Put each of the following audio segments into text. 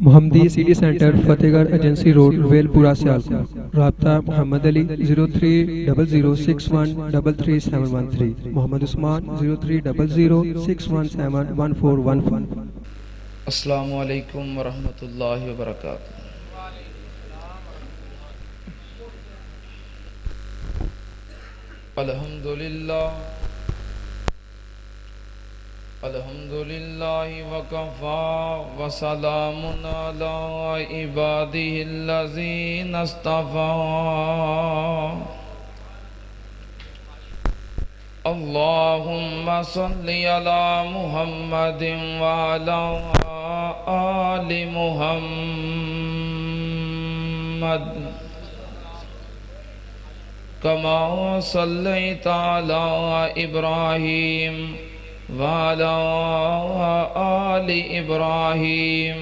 محمدی city centre فتح گڑھ agency road well پورہ سیالکوٹ۔ رابطہ محمد علی 0300613373 محمد عثمان 030061711415۔ السلام علیکم ورحمۃ اللہ وبرکاتہ۔ الحمدللہ وکفی وسلام علی عبادہ الذین اصطفی۔ اللہم صلی علی محمد وعلی آل محمد کما صلیت علی ابراہیم وعلی آل ابراہیم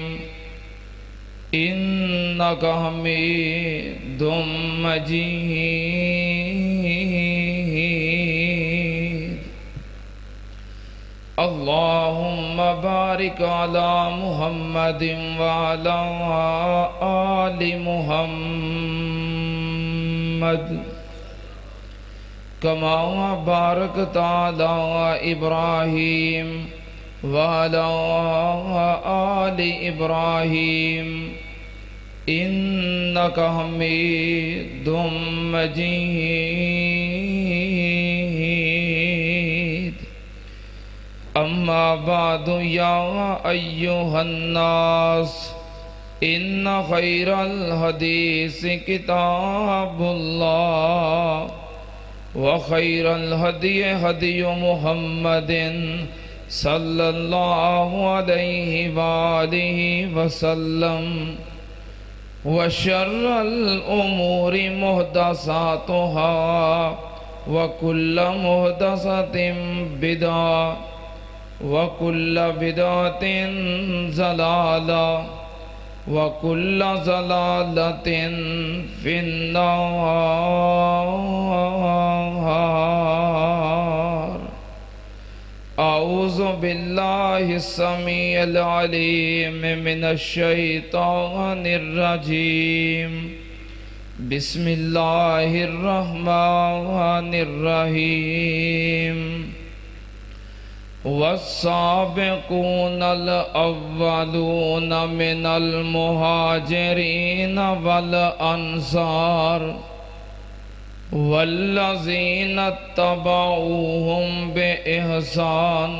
انک حمید مجید۔ اللہم بارک علی محمد وعلی آل محمد کما بارکت علی ابراہیم وعلی آل ابراہیم انک حمید مجید۔ اما بعد یا ایہا الناس ان خیر الحدیث کتاب اللہ وخیر الہدی ہدی محمد صلی اللہ علیہ وآلہ وسلم وشر الامور محدثاتها وکل محدثۃ بدعہ وکل بدعۃ ضلالہ وَكُلَّ ضَلَالَةٍ فِي النَّارِ۔ اعوذ باللہ السمیع العلیم من الشیطان الرجیم۔ بسم اللہ الرحمن الرحیم۔ والسابقون الأولون من المهاجرين والأنصار والذين اتبعوهم بإحسان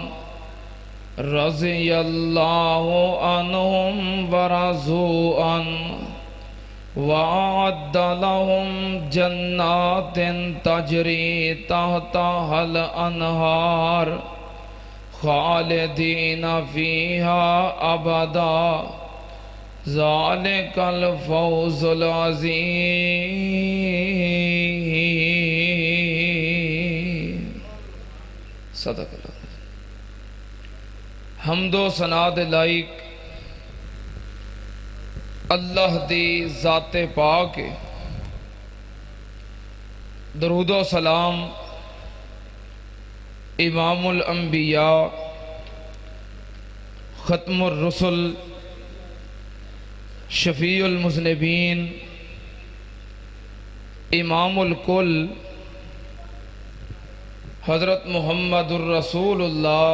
رضي الله عنهم ورضوا عنه وأعد لهم جنات تجري تحتها الأنهار خالدین فیہا ابدا ذالک الفوز العظیم۔ صدق اللہ۔ حمد و ثنا دے لائق اللہ دی ذات پاک، درود و سلام امام الانبیاء ختم الرسل شفیع المذنبین امام الکل حضرت محمد الرسول اللہ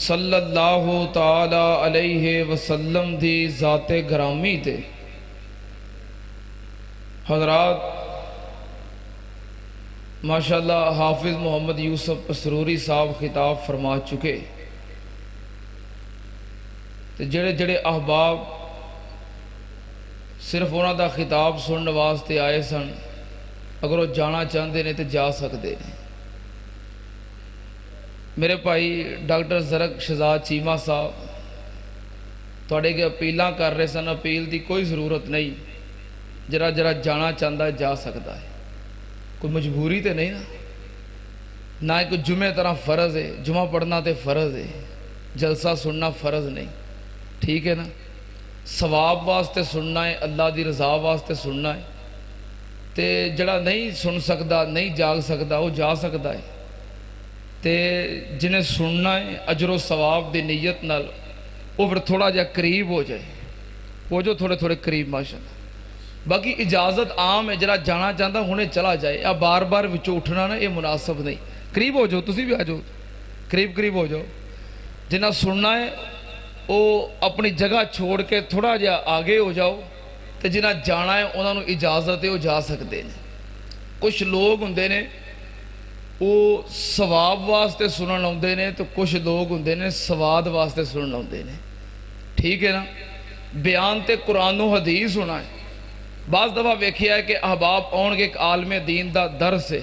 صلی اللہ تعالی علیہ وسلم دی ذات گرامی تے۔ حضرات ماشاءاللہ حافظ محمد یوسف پسروری صاحب خطاب فرما چکے، تے جڑے جڑے احباب صرف انہاں دا خطاب سننے واسطے آئے سن، اگر وہ جانا چاہتے ہیں تو جا سکتے ہیں۔ میرے بھائی ڈاکٹر زرک شہزاد چیمہ صاحب تھوڑے کے اپیلاں کر رہے سن، اپیل دی کوئی ضرورت نہیں، جرا جرا جانا چاہتا ہے جا سکتا ہے، کوئی مجبوری تے نہیں نا، نہ کوئی جمعہ طرح فرض ہے، جمعہ پڑھنا تے فرض ہے، جلسہ سننا فرض نہیں، ٹھیک ہے نا، ثواب واسطے سننا ہے، اللہ دی رضا واسطے سننا ہے، تے جڑا نہیں سن سکتا نہیں جاگ سکتا وہ جا سکتا ہے، تے جنہیں سننا ہے اجر و ثواب دی نیت نال وہ پھر تھوڑا جا قریب ہو جائے، ہو جو تھوڑے تھوڑے قریب ماشاءاللہ۔ باقی اجازت عام ہے، جرا جانا چاہتا ہنے چلا جائے، اب بار بار وچوں اٹھنا نا یہ مناسب نہیں۔ قریب ہو جاؤ، تسی بھی آ جاؤ، قریب قریب ہو جاؤ۔ جنہیں سننا ہے وہ اپنی جگہ چھوڑ کے تھوڑا جا آگے ہو جاؤ، تو جنہیں جانا ہے انہوں نے اجازت ہے وہ جا سکتے ہیں۔ کچھ لوگ ہوندے نے وہ ثواب واسطے سنن آتے ہیں، تو کچھ لوگ ہوندے نے سواد واسطے سنن آتے ہیں، ٹھیک ہے نا۔ بیان تے قرآن و حدیث ہونا ہے۔ بعض دفعہ ویکھیا ہے کہ احباب آن کے ایک عالم دین دا درس ہے،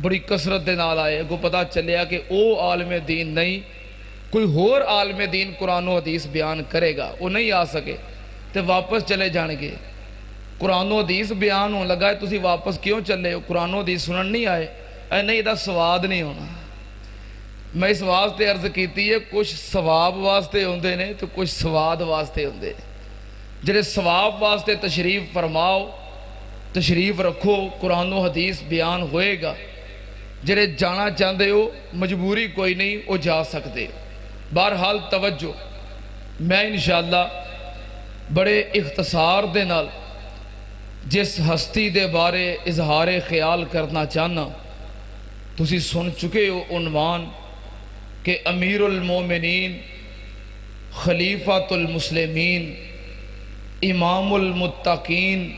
بڑی کثرت دے نال آئے، کو پتہ چلیا کہ او عالم دین نہیں، کوئی ہور عالم دین قرآن و حدیث بیان کرے گا، وہ نہیں آ سکے تو واپس چلے جان گے۔ قرآن و حدیث بیان ہون لگا ہے، تسی واپس کیوں چلے ہو؟ قرآن و حدیث سنن نہیں آئے؟ اے نہیں، دا سواد نہیں ہونا۔ میں اس واسطے عرض کیتی ہے، کچھ ثواب واسطے ہوندے نے تو کچھ سواد واسطے ہوندے نے۔ جڑے ثواب واسطے تشریف فرماؤ، تشریف رکھو، قرآن و حدیث بیان ہوئے گا۔ جڑے جانا چاہتے ہو مجبوری کوئی نہیں، وہ جا سکتے ہو۔ بہرحال توجہ، میں انشاءاللہ بڑے اختصار دے نال جس ہستی دے بارے اظہار خیال کرنا چاہنا، تسی سن چکے ہو عنوان کہ امیر المومنین، خلیفۃ المسلمین، امام المتقین،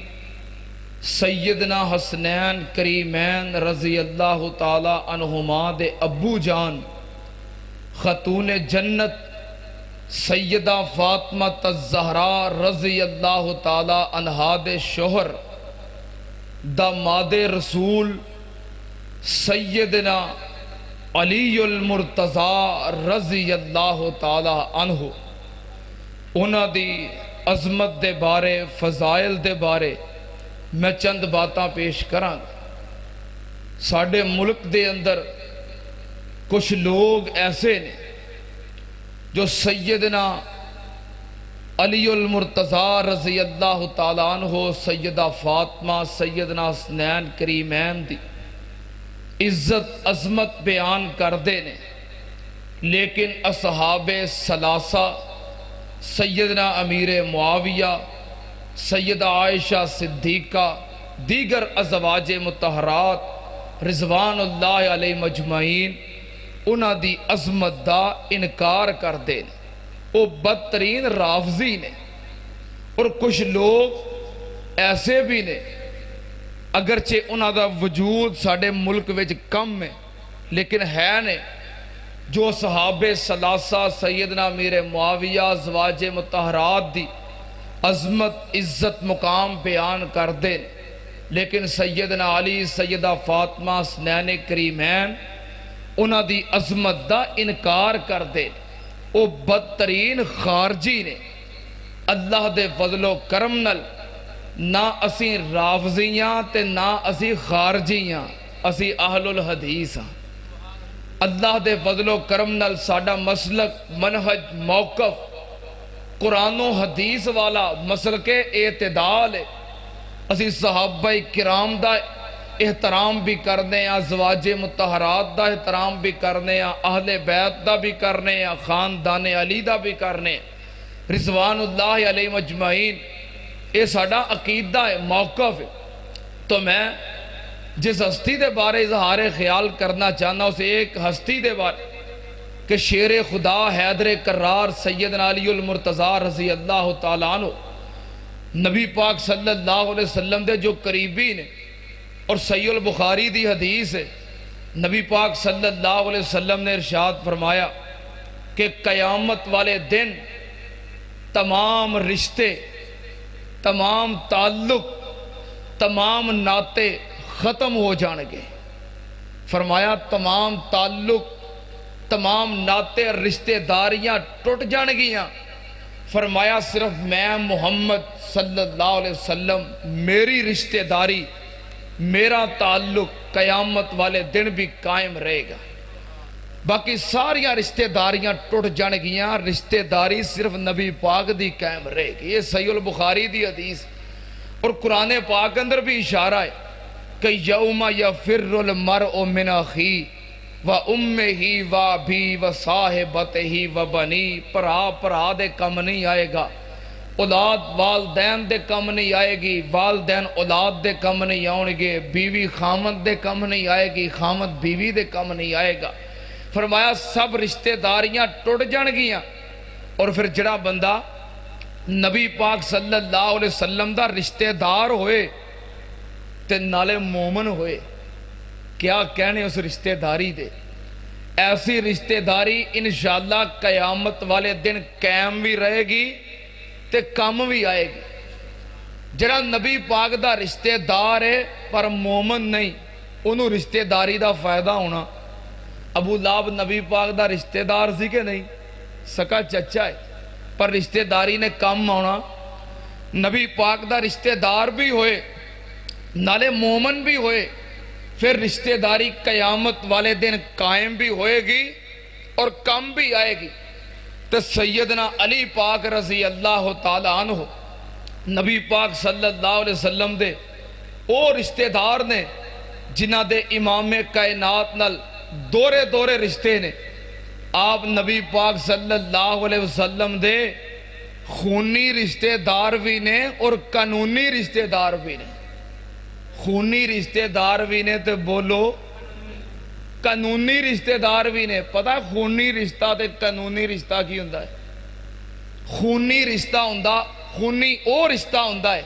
سیدنا حسنین کریمین رضی اللہ تعالی عنہما دے ابو جان خاتون جنت سیدہ فاطمہ الزہرا رضی اللہ تعالی عنہا دے شوہر داماد رسول سیدنا علی المرتضی رضی اللہ تعالی عنہ، انہاں دی عظمت دے بارے، فضائل دے بارے میں چند باتاں پیش کراں۔ ساڈے ملک دے اندر کچھ لوگ ایسے نے جو سیدنا علی المرتضی رضی اللہ تعالیٰ عنہ، سیدہ فاطمہ، سیدنا حسنین کریمین دی عزت عظمت بیان کردے نے، لیکن اصحاب ثلاثہ سیدنا امیر معاویہ، سیدہ عائشہ صدیقہ، دیگر ازواج مطہرات رضوان اللہ علیہ مجمعین، انہاں دی عظمت دا انکار کر دے نے، وہ بدترین رافضی نے۔ اور کچھ لوگ ایسے بھی نے، اگرچہ انہاں دا وجود ساڑھے ملک وچ کم ہے لیکن ہے نے، جو صحابہ ثلاثہ سیدنا امیر معاویہ ازواج مطہرات دی عظمت عزت مقام بیان کر دے، لیکن سیدنا علی، سیدہ فاطمہ، حسنین کریمین انہاں دی عظمت دا انکار کر دے، وہ بدترین خارجی نے۔ اللہ دے فضل و کرم نال نہ اسی رافضیاں تے نہ اسی خارجیاں، اسی اہل الحدیث ہاں۔ اللہ دے فضل و کرم نال ساڈا مسلک، منہج، موقف قرآن و حدیث والا مسلک اعتدال ہے۔ اسی صحابہ کرام دا احترام بھی کرنے ہیں، ازواج مطہرات دا احترام بھی کرنے ہیں، اہل بیت دا بھی کرنے ہیں، خاندان علی دا بھی کرنے ہیں، رضوان اللہ علیہ مجمعین۔ یہ ساڈا عقیدہ ہے، موقف ہے۔ تو میں جس ہستی دے بارے اظہار خیال کرنا چاہنا، اسے ایک ہستی دے بارے کہ شیر خدا حیدر کرار سیدنا علی المرتضی رضی اللہ تعالیٰ عنہ، نبی پاک صلی اللہ علیہ وسلم دے جو قریبی نے، اور صحیح البخاری دی حدیث ہے، نبی پاک صلی اللہ علیہ وسلم نے ارشاد فرمایا کہ قیامت والے دن تمام رشتے، تمام تعلق، تمام ناتے ختم ہو جانگے۔ فرمایا تمام تعلق، تمام ناتے رشتے داریاں ٹوٹ جانگیاں۔ فرمایا صرف میں محمد صلی اللہ علیہ وسلم، میری رشتے داری، میرا تعلق قیامت والے دن بھی قائم رہے گا، باقی ساریاں رشتے داریاں ٹوٹ جانگیاں، رشتے داری صرف نبی پاک دی قائم رہے گی۔ یہ صحیح البخاری دی حدیث، اور قرآن پاک اندر بھی اشارہ ہے کہ یوم یفر المرء من اخیہ، وَأُمِّهِ وَأَبِيهِ وَصَاحِبَتِهِ وَبَنِيهِ، بھرا دے کم نہیں آئے گا، اولاد والدین دے کم نہیں آئے گی، والدین اولاد دے کم نہیں آؤں گے، بیوی خامد دے کم نہیں آئے گی، خامد بیوی دے کم نہیں آئے گا۔ فرمایا سب رشتہ داریاں ٹوٹ جان گیاں، اور پھر جڑا بندہ نبی پاک صلی اللہ علیہ وسلم دا رشتہ دار ہوئے تے نالے مومن ہوئے، کیا کہنے اس رشتہ داری دے؟ ایسی رشتہ داری انشاءاللہ قیامت والے دن قائم بھی رہے گی تے کم بھی آئے گی۔ جڑا نبی پاک دا رشتہ دار ہے پر مومن نہیں، انہوں رشتہ داری دا فائدہ ہونا۔ ابو لہب نبی پاک دا رشتہ دار سی کہ نہیں؟ سکا چچا ہے، پر رشتہ داری نے کم ہونا۔ نبی پاک دا رشتہ دار بھی ہوئے نالے مومن بھی ہوئے، پھر رشتہ داری قیامت والے دن قائم بھی ہوئے گی اور کم بھی آئے گی۔ تو سیدنا علی پاک رضی اللہ تعالیٰ عنہ نبی پاک صلی اللہ علیہ وسلم دے او رشتہ دار نے جنہ دے امام کائنات نال دورے رشتے نے۔ آپ نبی پاک صلی اللہ علیہ وسلم دے خونی رشتہ دار بھی نے اور قانونی رشتہ دار بھی نے۔ خونی رشتہ دار بھی نے تو بولو، قانونی رشتہ دار بھی نے۔ پتہ ہے خونی رشتہ تے قانونی رشتہ کی ہوندہ ہے؟ خونی رشتہ ہوندہ، خونی او رشتہ ہوندہ ہے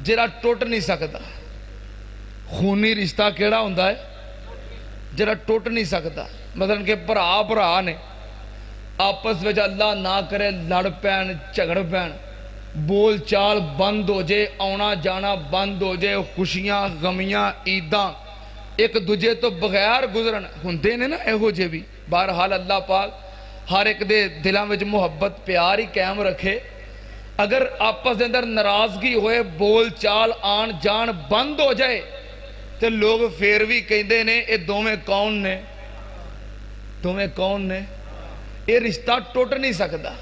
جڑا ٹوٹ نہیں سکتا۔ خونی رشتہ کیڑا ہوندہ ہے؟ جڑا ٹوٹ نہیں سکتا۔ مثلا کہ بھرا نے آپس وچ اللہ نہ کرے لڑ پین جھگڑ پین، بول چال بند ہو جائے، آنا جانا بند ہو جائے، خوشیاں غمیاں عیداں ایک دوجے تو بغیر گزرن ہوندے نے نا، ایہو جے بھی۔ بہرحال اللہ پاک ہر ایک دے دلاں وچ محبت پیار ہی قائم رکھے۔ اگر آپس دے اندر ناراضگی ہوئے، بول چال آن جان بند ہو جائے تو لوگ پھر بھی کہندے نے اے دوویں کون نے؟ دوویں کون نے؟ یہ رشتہ ٹوٹ نہیں سکتا۔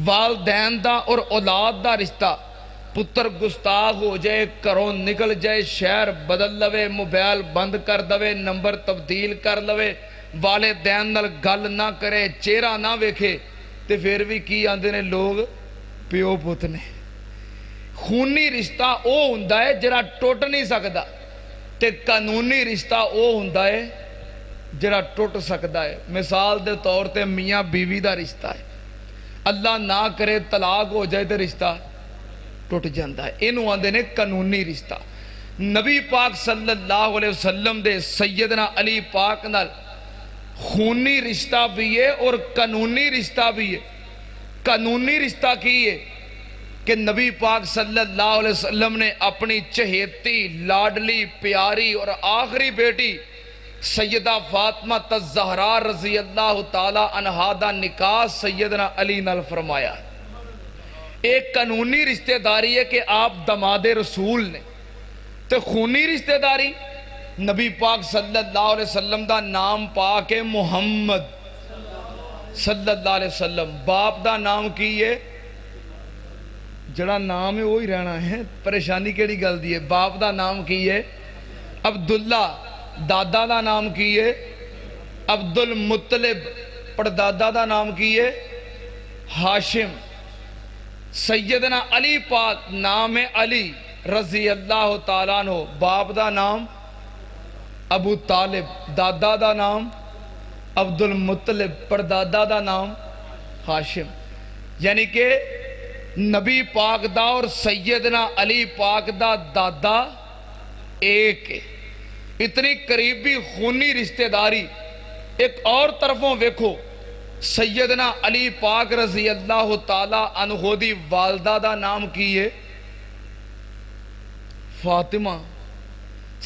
والدین دا اور اولاد دا رشتہ، پتر گستاخ ہو جائے، گھروں نکل جائے، شہر بدل لوے، موبائل بند کر دوے، نمبر تبدیل کر لوے، والدین نال گل نہ کرے، چہرہ نہ ویکھے، تے پھر بھی کی آندے نے لوگ پیو پت نے۔ خونی رشتہ او ہوندا ہے جڑا ٹوٹ نہیں سکدا، تے قانونی رشتہ او ہوندا ہے جڑا ٹوٹ سکدا ہے۔ مثال دے طور تے میاں بیوی دا رشتہ ہے، اللہ نہ کرے طلاق ہو جائے تے رشتہ ٹوٹ جاندہ ہے، انہوں آندے نے قانونی رشتہ۔ نبی پاک صلی اللہ علیہ وسلم دے سیدنا علی پاک نال خونی رشتہ بھی ہے اور قانونی رشتہ بھی ہے۔ قانونی رشتہ کی ہے کہ نبی پاک صلی اللہ علیہ وسلم نے اپنی چہیتی لاڈلی پیاری اور آخری بیٹی سیدہ فاطمہ الزہرا رضی اللہ تعالی عنہا دا نکاح سیدنا علی نال فرمایا۔ ایک قانونی رشتہ داری ہے کہ آپ دماد رسول نے، تو خونی رشتہ داری نبی پاک صلی اللہ علیہ وسلم دا نام پاک محمد صلی اللہ علیہ وسلم، باپ دا نام کی ہے؟ جڑا نام ہے وہی رہنا ہے، پریشانی کیڑی گل دی ہے؟ باپ دا نام کی ہے عبداللہ، دادا دا نام کی ہے عبد المطلب، پردادا دا نام کی ہے ہاشم۔ سیدنا علی پاک نام علی رضی اللہ تعالیٰ عنہ، باپ دا نام ابو طالب، دادا دا نام عبد المطلب، پردادا دا نام ہاشم۔ یعنی کہ نبی پاک دا اور سیدنا علی پاک دا دادا ایک ہے، اتنی قریبی خونی رشتہ داری۔ ایک اور طرفوں ویکھو، سیدنا علی پاک رضی اللہ تعالی عنہ دی والدہ دا نام کی ہے فاطمہ۔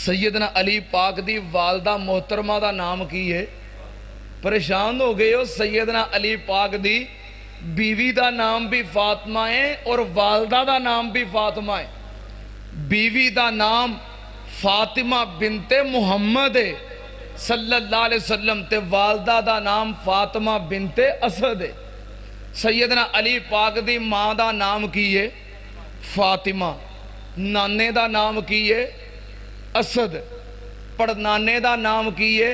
سیدنا علی پاک دی والدہ محترمہ دا نام کی ہے؟ پریشان ہو گئے ہو؟ سیدنا علی پاک دی بیوی دا نام بھی فاطمہ ہے اور والدہ دا نام بھی فاطمہ ہے۔ بیوی دا نام فاطمہ بنت محمد ہے صلی اللہ علیہ وسلم، تے والدہ دا نام فاطمہ بنت اسد ہے۔ سیدنا علی پاک دی ماں دا نام کی ہے فاطمہ، نانے دا نام کی ہے اسد، پڑنانے دا نام کی ہے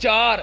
4।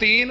3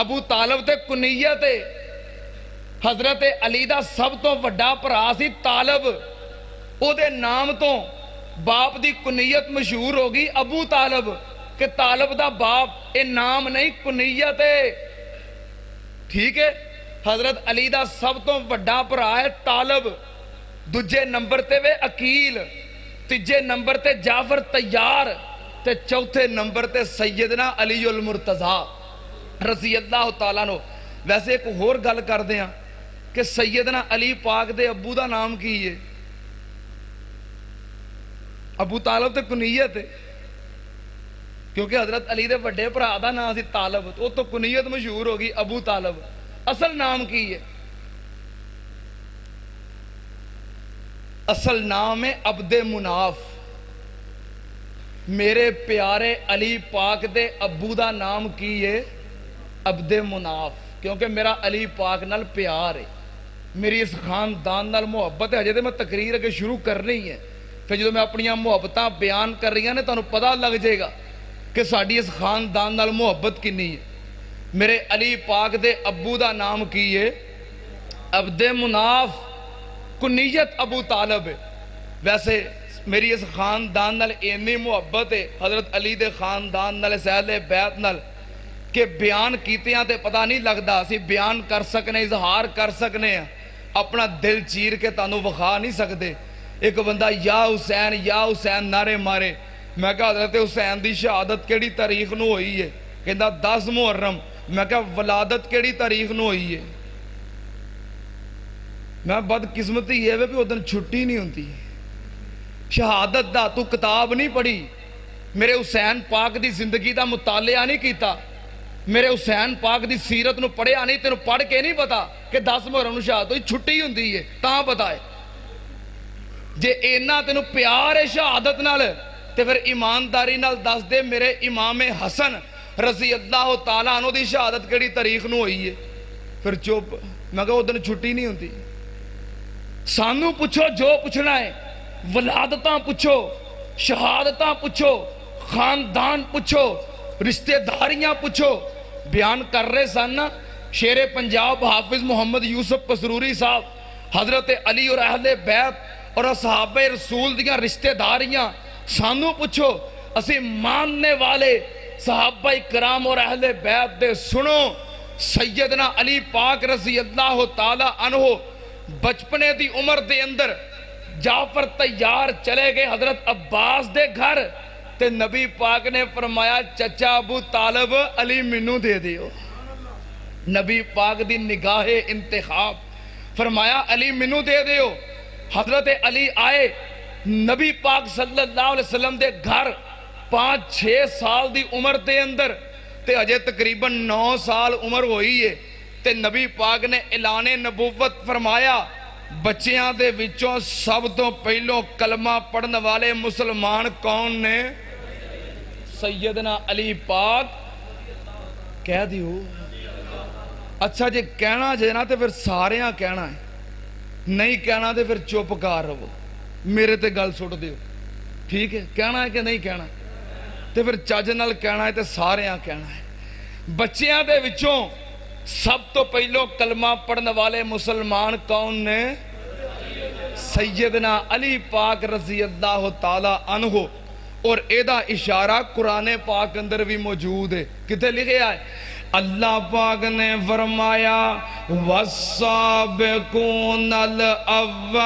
ابو طالب تے کنیت ہے، حضرت علی دا سب تو وڈا بھرا سی طالب، او دے نام تو باپ دی کنیت مشہور ہو گئی ابو طالب، کہ طالب دا باپ، اے نام نہیں کنیت ہے، ٹھیک ہے۔ حضرت علی دا سب تو وڈا بھرا ہے طالب، دوجے نمبر تے وے عقیل، تیجے نمبر تے جعفر طیار، تے چوتھے نمبر تے سیدنا علی المرتضیٰ رضی اللہ تعالیٰ عنہ۔ ویسے ایک اور گل کر دیا کہ سیدنا علی پاک دے ابو دا نام کی ہے؟ ابو طالب تے کنیت ہے، کیونکہ حضرت علی دے وڈے بھرا دا نام سی طالب، وہ تو کنیت مشہور ہوگی ابو طالب، اصل نام کی ہے؟ اصل نام ہے عبد مناف۔ میرے پیارے علی پاک دے ابو دا نام کی ہے؟ عبد مناف، کیونکہ میرا علی پاک نال پیار ہے، میری اس خاندان نال محبت ہے۔ ہجے تے میں تقریر اگے شروع کرنی ہے، پھر جدوں میں اپنی محبتاں بیان کر رہی ہیں نے تانوں پتہ لگ جائے گا کہ ساڈی اس خاندان نال محبت کنی ہے۔ میرے علی پاک دے ابو دا نام کی ہے؟ عبد مناف، کنیت ابو طالب ہے۔ ویسے میری اس خاندان نال اینی محبت ہے حضرت علی دے خاندان نال، اہل بیت نال، کہ بیان کیتیاں تے پتہ نہیں لگدا، اسی بیان کر سکنے، اظہار کر سکنے ہیں، اپنا دل چیر کے تانوں وکھا نہیں سکتے۔ ایک بندہ یا حسین نعرے مارے، میں کہا حضرت حسین دی شہادت کیڑی تاریخ نو ہوئی ہے؟ کہندا 10 محرم۔ میں کہا ولادت کیڑی تاریخ نو ہوئی ہے؟ میں بدقسمتی یہ ہے کہ وہ دن چھٹی نہیں ہوتی شہادت دا، تو کتاب نہیں پڑھی، میرے حسین پاک دی زندگی دا مطالعہ نہیں کیتا، میرے حسین پاک دی سیرت نو پڑھیا نہیں، تینوں پڑھ کے نہیں پتا کہ 10 محرم نو شہادت ہوئی، چھٹی ہوندی ہے تاں پتا ہے۔ جے اینا تینوں پیار ہے شہادت نال تے پھر ایمانداری نال دس دے میرے امام حسن رضی اللہ تعالیٰ عنہ دی شہادت کیڑی تاریخ نو ہوئی ہے؟ پھر چپ۔ میں کہا وہ دن چھٹی نہیں ہوتی۔ سانو پوچھو جو پوچھنا ہے، ولادتاں پوچھو، شہادتاں پوچھو، خاندان پوچھو، رشتہ داریاں پوچھو۔ بیان کر رہے سن شیر پنجاب حافظ محمد یوسف پسروری صاحب، حضرت علی اور اہل بیت اور اصحاب رسول دیاں رشتہ داریاں سانو پوچھو، اسی ماننے والے صحابہ کرام اور اہل بیت دے سنو۔ سیدنا علی پاک رضی اللہ تعالی عنہ بچپنے دی عمر دے اندر جعفر طیار چلے گئے حضرت عباس دے گھر، تے نبی پاک نے فرمایا چچا ابو طالب علی منو دے دیو۔ نبی پاک دی نگاہ انتخاب، فرمایا علی منو دے دیو۔ حضرت علی آئے نبی پاک صلی اللہ علیہ وسلم دے گھر 5-6 سال دی عمر دے اندر، تے اجے تقریباً 9 سال عمر ہوئی ہے، تے نبی پاک نے اعلان نبوت فرمایا بچیاں دے وچوں سب تو پہلو کلمہ پڑھنے والے مسلمان کون نے؟ سیدنا علی پاک۔ کہہ دیو اچھا جے کہنا جے نا تے پھر ساریاں کہنا ہے، نہیں کہنا تے پھر چپ کر رہو، میرے تے گل سٹ دیو، ٹھیک ہے؟ کہنا ہے کہ نہیں کہنا تے پھر چج نال کہنا ہے تے ساریاں کہنا ہے۔ بچیاں دے وچوں سب تو پہلو کلمہ پڑھنے والے مسلمان کون نے؟ سیدنا علی پاک رضی اللہ تعالی عنہ۔ اور ایدہ اشارہ قرآن پاک اندر بھی موجود ہے، کتے لکھے آئے؟ اللہ پاک نے فرمایا وَالسَّابِقُونَ الْأَوَّلُونَ۔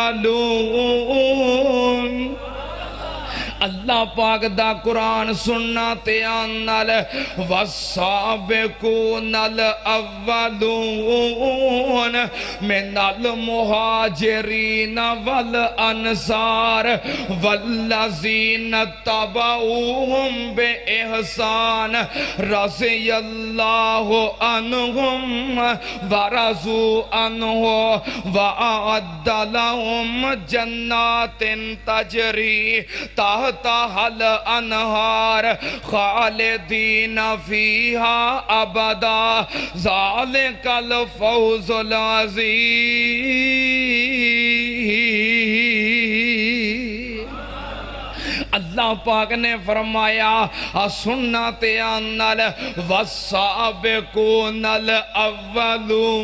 اللہ پاک دا قرآن سننا تیان نال وَالسَّابِقُونَ الْأَوَّلُونَ مِنَ الْمُهَاجِرِينَ وَالْأَنصَارِ وَالَّذِينَ اتَّبَعُوهُمْ بِإِحْسَانٍ رَضِيَ اللَّهُ عَنْهُمْ وَرَضُوا عَنْهُ وَأَعَدَّ لَهُمْ جَنَّاتٍ تَجْرِي تحتها الانہار خالدین فیہا ابدا ذالک الفوز العظیم۔ اللہ اللہ پاک نے فرمایا سنت نل والسابقون الاولون،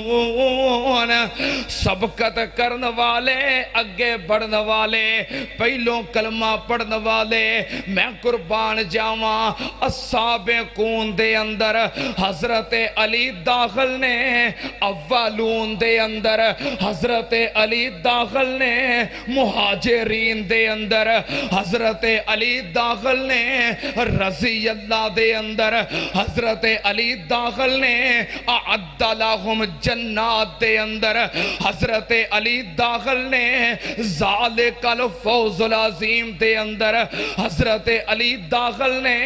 سبقت کرن والے، اگے بڑھن والے، پہلوں کلمہ پڑھن والے، میں قربان جاواں السابقون دے اندر حضرت علی داخل نے، اولون دے اندر حضرت علی داخل نے، مہاجرین دے اندر حضرت علی داخل نے، رضی اللہ دے اندر حضرت علی داخل نے، اعد لہم جنات دے اندر حضرت علی داخل نے، ذالک الفوز العظیم دے اندر حضرت علی داخل نے،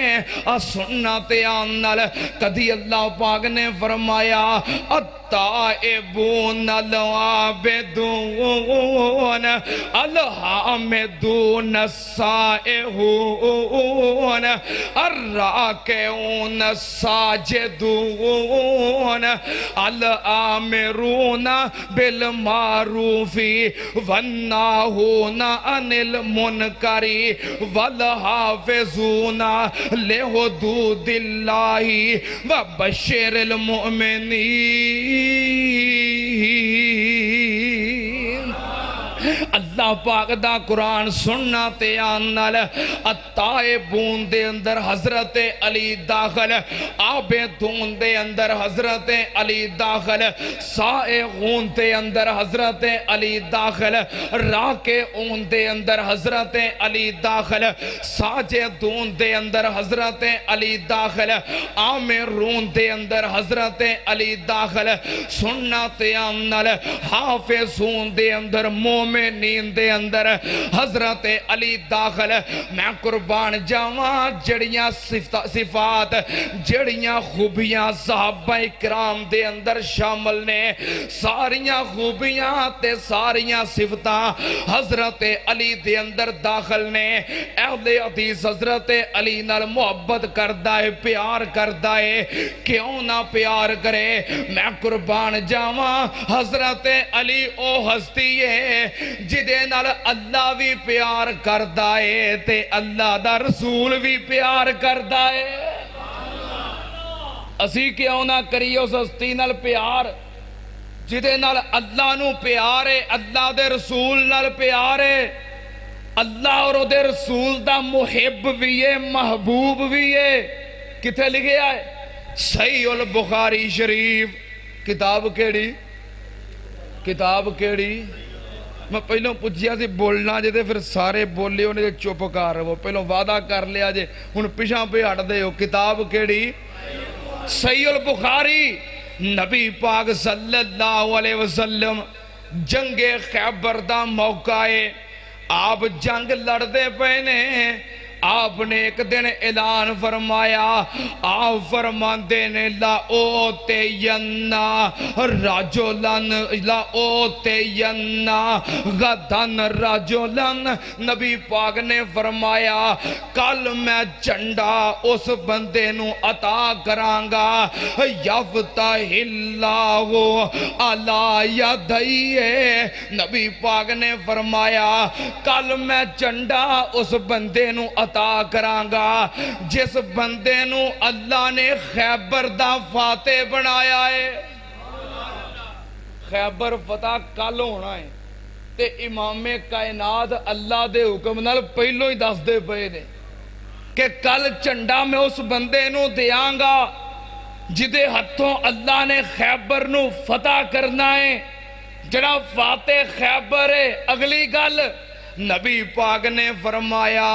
سنت عامل کدی اللہ پاک نے فرمایا التائبون العابدون الحامدون السائحون الراکعون الساجدون الآمرون بالمعروف والناہون عن المنکر والحافظون لحدود اللہ وبشر المؤمنین۔ اللہ پاک دا قرآن سننا تے آنال التائبون دے اندر حضرت علی داخل، عابدون دے اندر حضرت علی داخل، سائحون دے اندر حضرت علی داخل، راکعون دے اندر حضرت علی داخل، ساجدون دے اندر حضرت علی داخل، آمرون دے اندر حضرت علی داخل، سننا تے آنال حافظون دے اندر مومنین دے اندر حضرت علی داخل۔ میں قربان جاواں جڑیاں صفات، جڑیاں خوبیاں صحابہ کرام دے اندر شامل نے، ساریاں خوبیاں تے ساریاں صفتاں حضرت علی دے اندر داخل نے۔ اہل حدیث حضرت علی نال محبت کردہ ہے، پیار کردہ ہے، کیوں نہ پیار کرے؟ میں قربان جاواں حضرت علی او ہستی ہے جدے نال اللہ بھی پیار کردہ ہے تے اللہ دا رسول بھی پیار کردہ ہے۔ اسی کیوں نہ کریے اس ہستی نال پیار جدے نال اللہ نو پیار ہے، اللہ دے رسول نال پیار ہے، اللہ اور دے رسول دا محب بھی ہے، محبوب بھی ہے۔ کتے لکھے آئے؟ صحیح البخاری شریف، کتاب کیڑی؟ کتاب کیڑی؟ میں پہلوں پوچھیا سی بولنا جے تے پھر سارے بولے ہونے جے چپ کر رہے ہو، پہلوں وعدہ کر لیا جے ہن پیچھے پہ ہٹ دے ہو۔ کتاب کیڑی؟ صحیح البخاری۔ نبی پاک صلی اللہ علیہ وسلم جنگ خیبر دا موقع ہے، آپ جنگ لڑ دے پہنے، آپ نے ایک دن اعلان فرمایا، آپ فرماندے نے لا اوتینا رجلن، لا اوتینا غدن رجلن، نبی پاک نے فرمایا کل میں جھنڈا اس بندے نو عطا کرانگا، یفتح اللہ علی یدیہ، نبی پاک نے فرمایا کل میں جھنڈا اس بندے نو عطا کرانگا جس بندے نو اللہ نے خیبر دا فاتح بنایا ہے۔ خیبر فتح کل ہونا ہے تے امام کائنات اللہ دے حکم نال پہلو ہی دس دے پئے نے کہ کل جھنڈا میں اس بندے نو دیاں گا جدے ہتھوں اللہ نے خیبر نو فتح کرنا ہے، جڑا فاتح خیبر ہے۔ اگلی گل نبی پاک نے فرمایا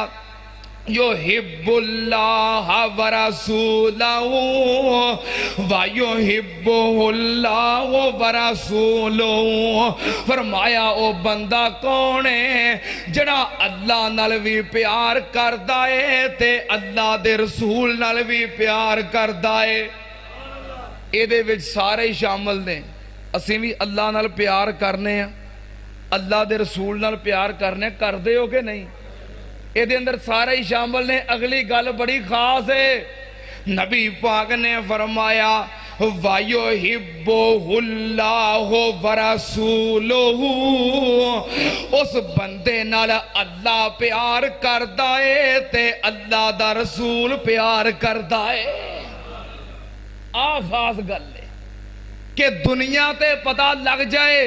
یحب اللہ ورسولہ ویحبہ اللہ ورسولہ، فرمایا او بندہ کون ہے جڑا اللہ نال بھی پیار کردہ ہے تے اللہ دے رسول نال بھی پیار کردہ ہے۔ اے دے وچ سارے شامل نے، اسیں بھی اللہ نال پیار کرنے ہیں، اللہ دے رسول نال پیار کرنے، کر دے ہو کہ نہیں؟ اے دے اندر سارے ہی شامل نے۔ اگلی گل بڑی خاص ہے، نبی پاک نے فرمایا وَيُحِبُّهُ اللَّهُ وَرَسُولُهُ، اس بندے نال اللہ پیار کردا ہے تے اللہ دا رسول پیار کردا ہے۔ خاص گل ہے کہ دنیا تے پتہ لگ جائے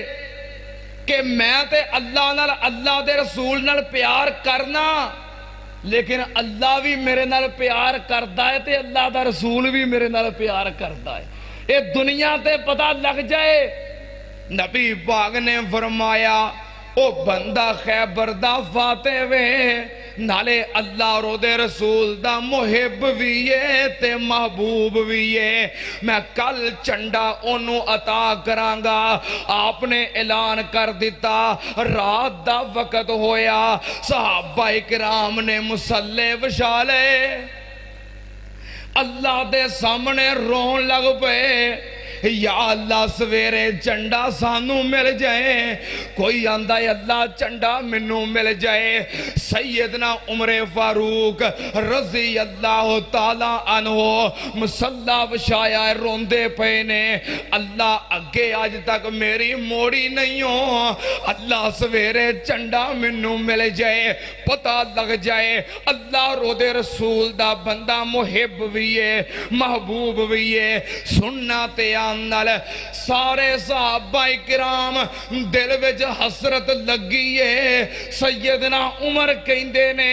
کہ میں تے اللہ نال اللہ دے رسول نال پیار کرنا، لیکن اللہ بھی میرے نال پیار کردا ہے تے اللہ دا رسول بھی میرے نال پیار کردا ہے، یہ دنیا تے پتہ لگ جائے۔ نبی پاک نے فرمایا او بندہ خیبر دا فاتح وے، نالے اللہ اور دے رسول دا محب بھی ہے تے محبوب بھی ہے، میں کل چنڈا انہوں عطا کرانگا۔ آپ نے اعلان کر دیتا، رات دا وقت ہویا، صحابہ کرام نے مصلی وشالے، اللہ دے سامنے رون لگ پے، یا اللہ سویرے چنڈا سانو مل جائے، کوئی آندہ ہے اللہ چنڈا منو مل جائے۔ سیدنا عمر فاروق رضی اللہ تعالیٰ عنہ مصلی وشایا روندے پینے، اللہ اگے آج تک میری موڑی نہیں ہو، اللہ سویرے چنڈا منو مل جائے، پتہ لگ جائے اللہ رو دے رسول دا بندہ محب بھی ہے محبوب بھی ہے۔ سننا تیان نال سارے صحابہ کرام دل وچ حسرت لگی ہے۔ سیدنا عمر کہندے نے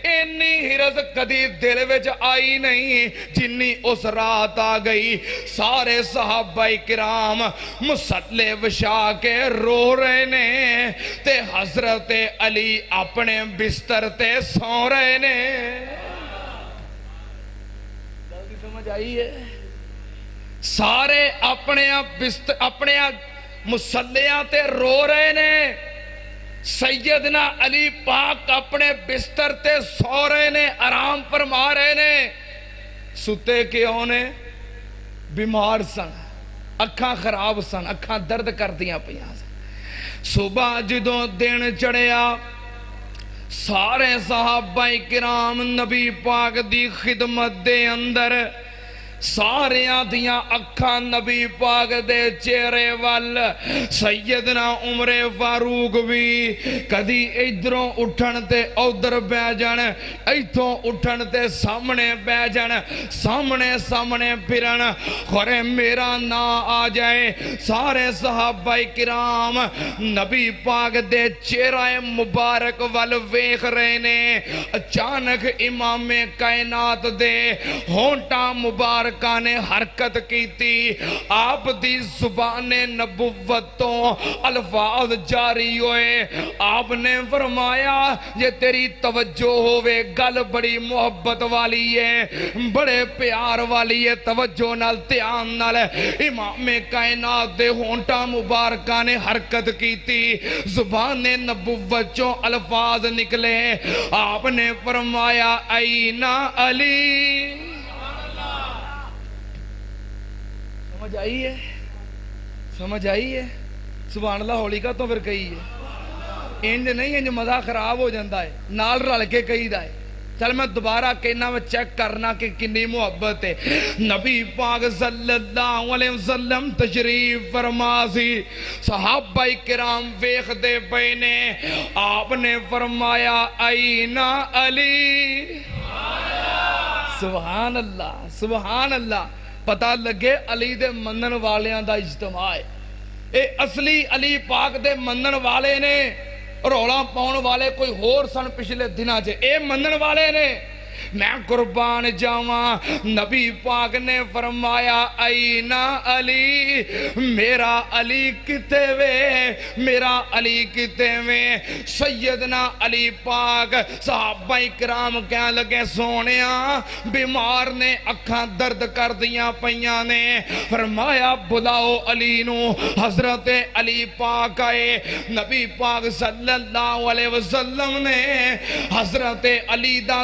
اینی ہرس کدی دل وچ آئی نہیں جنی اس رات آ گئی۔ سارے صحابہ کرام مصلی وشا کے رو رہے نے تے حضرت علی اپنے بستر تے سو رہے نے۔ جلدی سمجھ آئی ہے؟ سارے اپنے مسلیاں تے رو رہے نے، سیدنا علی پاک اپنے بستر تے سو رہے نے، آرام فرما رہے نے۔ ستے کیوں نے؟ بیمار سن، اکھاں خراب سن، اکھاں درد کر دیاں پیاں سن۔ صبح جدوں دن چڑھیا، سارے صحابہ کرام نبی پاک دی خدمت دے اندر، ساریاں دیاں اکھاں نبی پاک دے چہرے وال۔ سیدنا عمر فاروق بھی کدی ادھروں اٹھن تے ادھر بہ جان، ایتھوں اٹھن تے سامنے بہ جان، سامنے پھرن، خورے میرا نا آ جائے۔ سارے صحابہ کرام نبی پاک دے چہرہ مبارک وال ویکھ رہے نے۔ اچانک امام کائنات دے ہونٹاں مبارک نے حرکت کی تھی، آپ دی زبان نبوتوں الفاظ جاری ہوئے۔ آپ نے فرمایا یہ تیری توجہ ہوئے، گل بڑی محبت والی ہے، بڑے پیار والی ہے، توجہ نال دھیان نال۔ امام کائنات دے ہونٹاں مبارکہ نے حرکت کی تھی، زبان نبوتوں الفاظ نکلے۔ آپ نے فرمایا اینا علی۔ سمجھ آئی ہے؟ سمجھ آئی ہے؟ سبحان اللہ ہولی کا تو پھر کہی ہے، انج نہیں انج مزہ خراب ہو جاندہ ہے، نال رل کے کہی دا ہے۔ چل میں دوبارہ کہنا میں چیک کرنا کہ کنی محبت ہے۔ نبی پاک صلی اللہ علیہ وسلم تشریف فرماسی، صحابہ کرام ویخ دے پینے، آپ نے فرمایا اینا علی۔ سبحان اللہ سبحان اللہ۔ پتہ لگے علی دے منن والیاں دا اجتماع ہے، اے اصلی علی پاک دے منن والے نے، رولا پاؤن والے کوئی ہور سن پچھلے دنوں چ، اے منن والے نے۔ میں قربان جاواں، نبی پاک نے فرمایا اینا علی، میرا علی کتے وے، میرا علی کتے وے۔ سیدنا علی پاک صحابہ کرام کہنے لگے سونیاں بیمار نے اکھاں درد کر دیاں پیاں نے، فرمایا بلاؤ علی نو۔ حضرت علی پاک آئے، نبی پاک صلی اللہ علیہ وسلم نے حضرت علی دا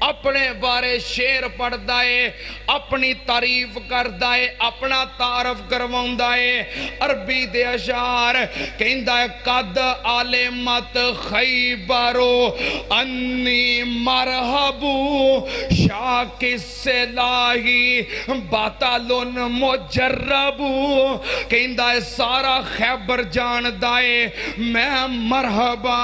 اپنے بارے شیر پڑھدا ہے، اپنی تعریف کردا ہے، اپنا تعارف کرواوندا ہے۔ عربی دے اشعار کہندا ہے قد علمت خیبرو انی مرحبو شاک السلاحی باطلن مجربو، کہندا ہے سارا خیبر جاندا ہے میں مرحبا۔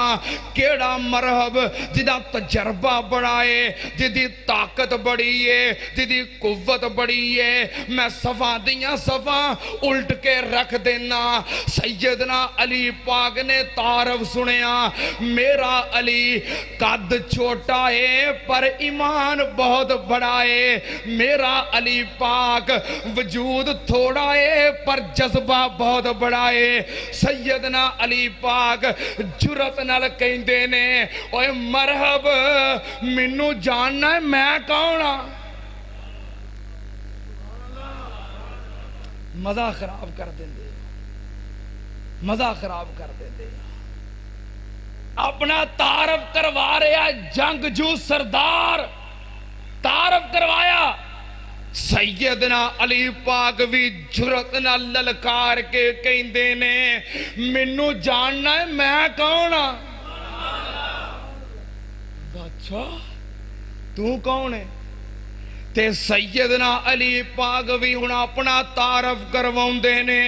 کیڑا مرحب؟ جدا تجربہ بڑا ہے، جدی طاقت بڑی ہے، جدی قوت بڑی ہے۔ میں صفاں دیاں صفاں الٹ کے رکھ دینا۔ سیدنا علی پاک نے تعارف سنیا، میرا علی قد چھوٹا ہے پر ایمان بہت بڑا ہے، میرا علی پاک وجود تھوڑا ہے پر جذبہ بہت بڑا ہے۔ سیدنا علی پاک جرت نال کہندے نے اوے مرحب مینوں جاننا ہے میں کون ہاں؟ مزہ خراب کر دیندے، مزہ خراب کر دیندے۔ اپنا تعارف کروا رہا جنگجو سردار، تعارف کروایا۔ سیدنا علی پاک بھی جرت نال للکار کے کہندے نے مینوں جاننا ہے میں کون ہاں؟ بادشاہ تو کون ہے؟ تے سیدنا علی پاک بھی ہن اپنا تعارف کرواؤندے نے،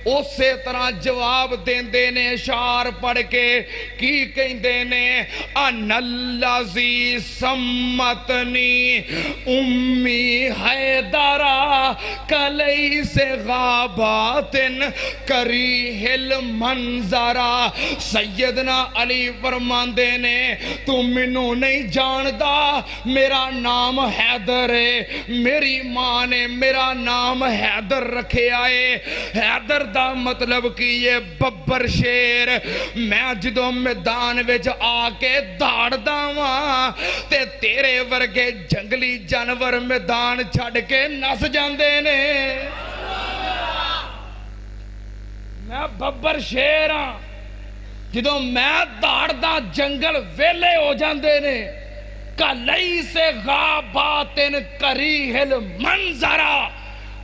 اسی طرح جواب دیندے نے اشعار پڑھ کے۔ کی کہندے نے ان الذی سمتنی امی حیدرا کلیس غابات کریہ المنظرا۔ سیدنا علی فرماندے نے تو مینوں نہیں جاندا، میرا نام حیدر ہے، میری ماں نے میرا نام حیدر رکھے آئے۔ حیدر دا مطلب کی یہ ببر شیر۔ میں جدوں میدان وچ آ کے داڑ داواں تے تیرے ورگے جنگلی جانور میدان چھڑ کے نس جاندے نے۔ میں ببر شیر ہاں، جدوں میں داڑ دا جنگل ویلے ہو جاندے نے۔ کلیس غابات کریہ المنظرا،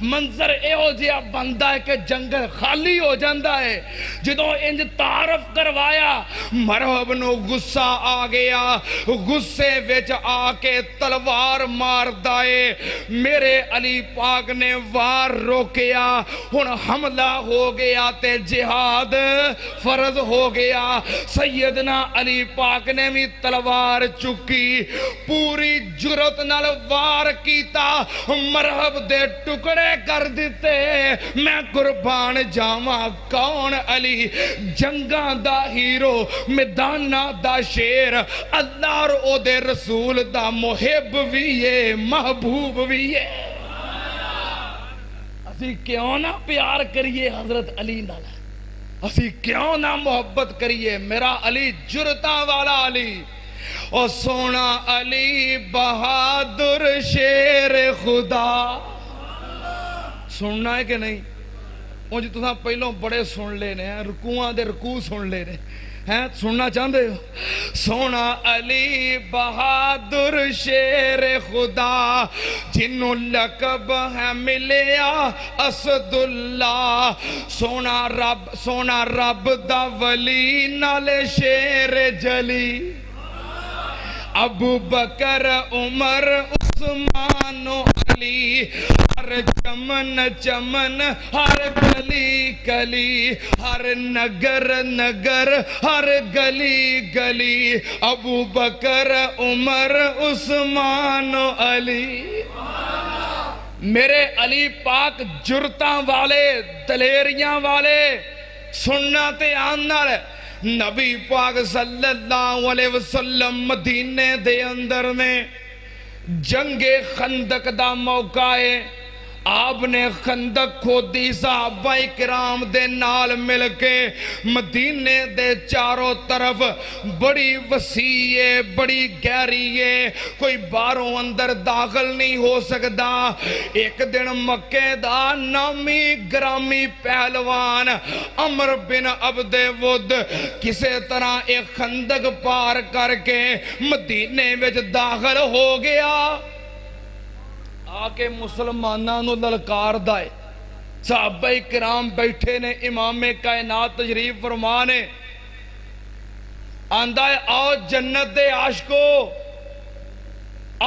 منظر ایہو جہا بندا ہے کہ جنگل خالی ہو جاندا ہے۔ جدوں انج تعارف کروایا مرحب نو غصہ آ گیا، غصے وچ آ کے تلوار مار دائے۔ میرے علی پاک نے وار روکیا، ہن حملہ ہو گیا تے جہاد فرض ہو گیا۔ سیدنا علی پاک نے بھی تلوار چکی، پوری جرت نال وار کیتا، مرحب دے ٹکڑے کر دیتے۔ میں قربان جاواں کون علی؟ جنگاں دا ہیرو، میداناں دا شیر، اللہ اور او دے رسول دا محب بھی ہے، محبوب بھی ہے۔ اسی کیوں نہ پیار کریے حضرت علی نال، اسی کیوں نہ محبت کریے میرا علی جرتاں والا علی۔ او سونا علی بہادر شیر خدا۔ سننا ہے کہ نہیں؟ وہ جو تُساں پہلوں بڑے سن لینے ہیں، رکوعاں دے رکوع سن لینے ہیں، سننا چاہندے ہو؟ سونا علی بہادر شیر خدا، جنوں لقب ہے ملیا اسد اللہ، سونا رب دا ولی نال شیر جلی، ابو بکر عمر عثمان علی، ہر چمن چمن ہر گلی گلی، ہر نگر نگر ہر گلی گلی، ابو بکر عمر عثمان علی۔ میرے علی پاک جرتاں والے، دلیریاں والے، سننا تے آنا رہے۔ نبی پاک صلی اللہ علیہ وسلم مدینے دے اندر میں جنگ خندق دا موقع ہے۔ آپ نے خندق کھودی صحابہ کرام دے نال مل کے مدینے دے چاروں طرف بڑی وسیع ہے بڑی گہری ہے کوئی باہروں اندر داخل نہیں ہو سکتا ایک دن مکے دا نامی گرامی پہلوان عمر بن عبد ود کسے طرح ایک خندق پار کر کے مدینے وچ داخل ہو گیا آکے مسلمانوں نو للکار دائے صحابہ کرام بیٹھے نے امام کائنات تشریف فرمانے آندہ ہے آؤ جنت دے عاشقو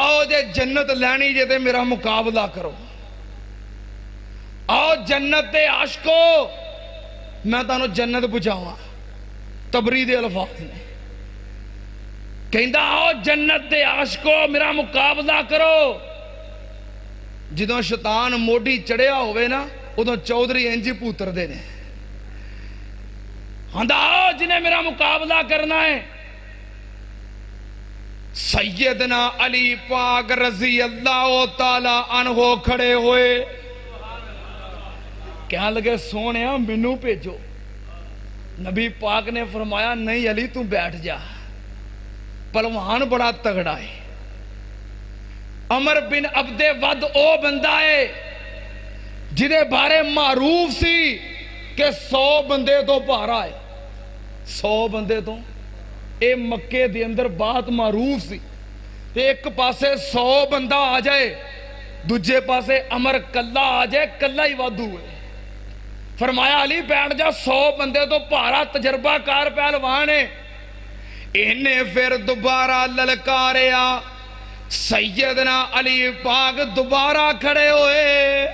آؤ جے جنت لینی جے دے میرا مقابلہ کرو آؤ جنت دے عاشقو میں تانو جنت بچاؤں تبری دے الفاظ نے کہندہ آؤ جنت دے عاشقو میرا مقابلہ کرو جدوں شیطان موڈی چڑھیا ہوئے نا ادھوں چودھری انجی پوتر دے نے ہندہ آؤ جنہیں میرا مقابلہ کرنا ہے سیدنا علی پاک رضی اللہ تعالی عنہ کھڑے ہوئے کہاں لگے سونیا منو پیجو نبی پاک نے فرمایا نہیں علی تم بیٹھ جا پلوان بڑا تگڑا ہے عمر بن عبد ود او بندہ ہے جنہیں بارے معروف سی کہ 100 بندے تو پارا ہے 100 بندے تو اے مکے دے اندر بات معروف سی ایک پاسے 100 بندہ آ جائے دوجے پاسے عمر کلا آ جائے کلا ہی وادو ہے فرمایا علی بیٹھ جا 100 بندے تو پارا تجربہ کار پہلوان ہے انہیں پھر دوبارہ للکاریا سیدنا علی پاک دوبارہ کھڑے ہوئے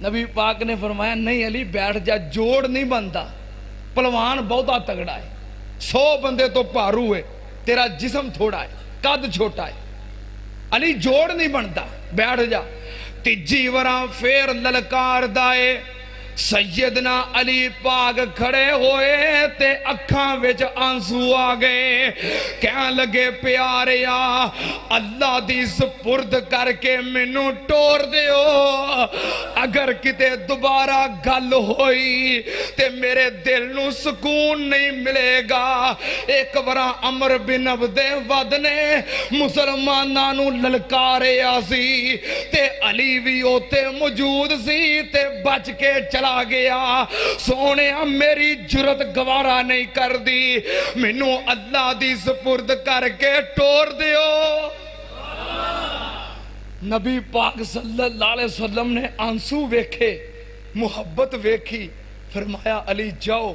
نبی پاک نے فرمایا نہیں علی بیٹھ جا جوڑ نہیں بنتا پلوان بہتا تگڑا ہے 100 بندے تو پارو ہے تیرا جسم تھوڑا ہے قد چھوٹا ہے علی جوڑ نہیں بنتا بیٹھ جا تیجی وراں پھر للکار دائے سیدنا علی پاک کھڑے ہوئے تے اکھاں وچ آنسو آ گئے کہاں لگے پیاریا اللہ دی سپرد کر کے منو ٹور دیو اگر کتے دوبارہ گل ہوئی تے میرے دل نو سکون نہیں ملے گا ایک ورا عمر بن عبد ود نے مسلماناں نو للکاریا سی تے علی بھی اوتے موجود سی تے بچ کے چلا گیا سونے میری جرت گوارا نہیں کر دی منو اللہ دی سپرد کر کے ٹور دیو نبی پاک صلی اللہ علیہ وسلم نے آنسو ویکھے محبت ویکھی فرمایا علی جاؤ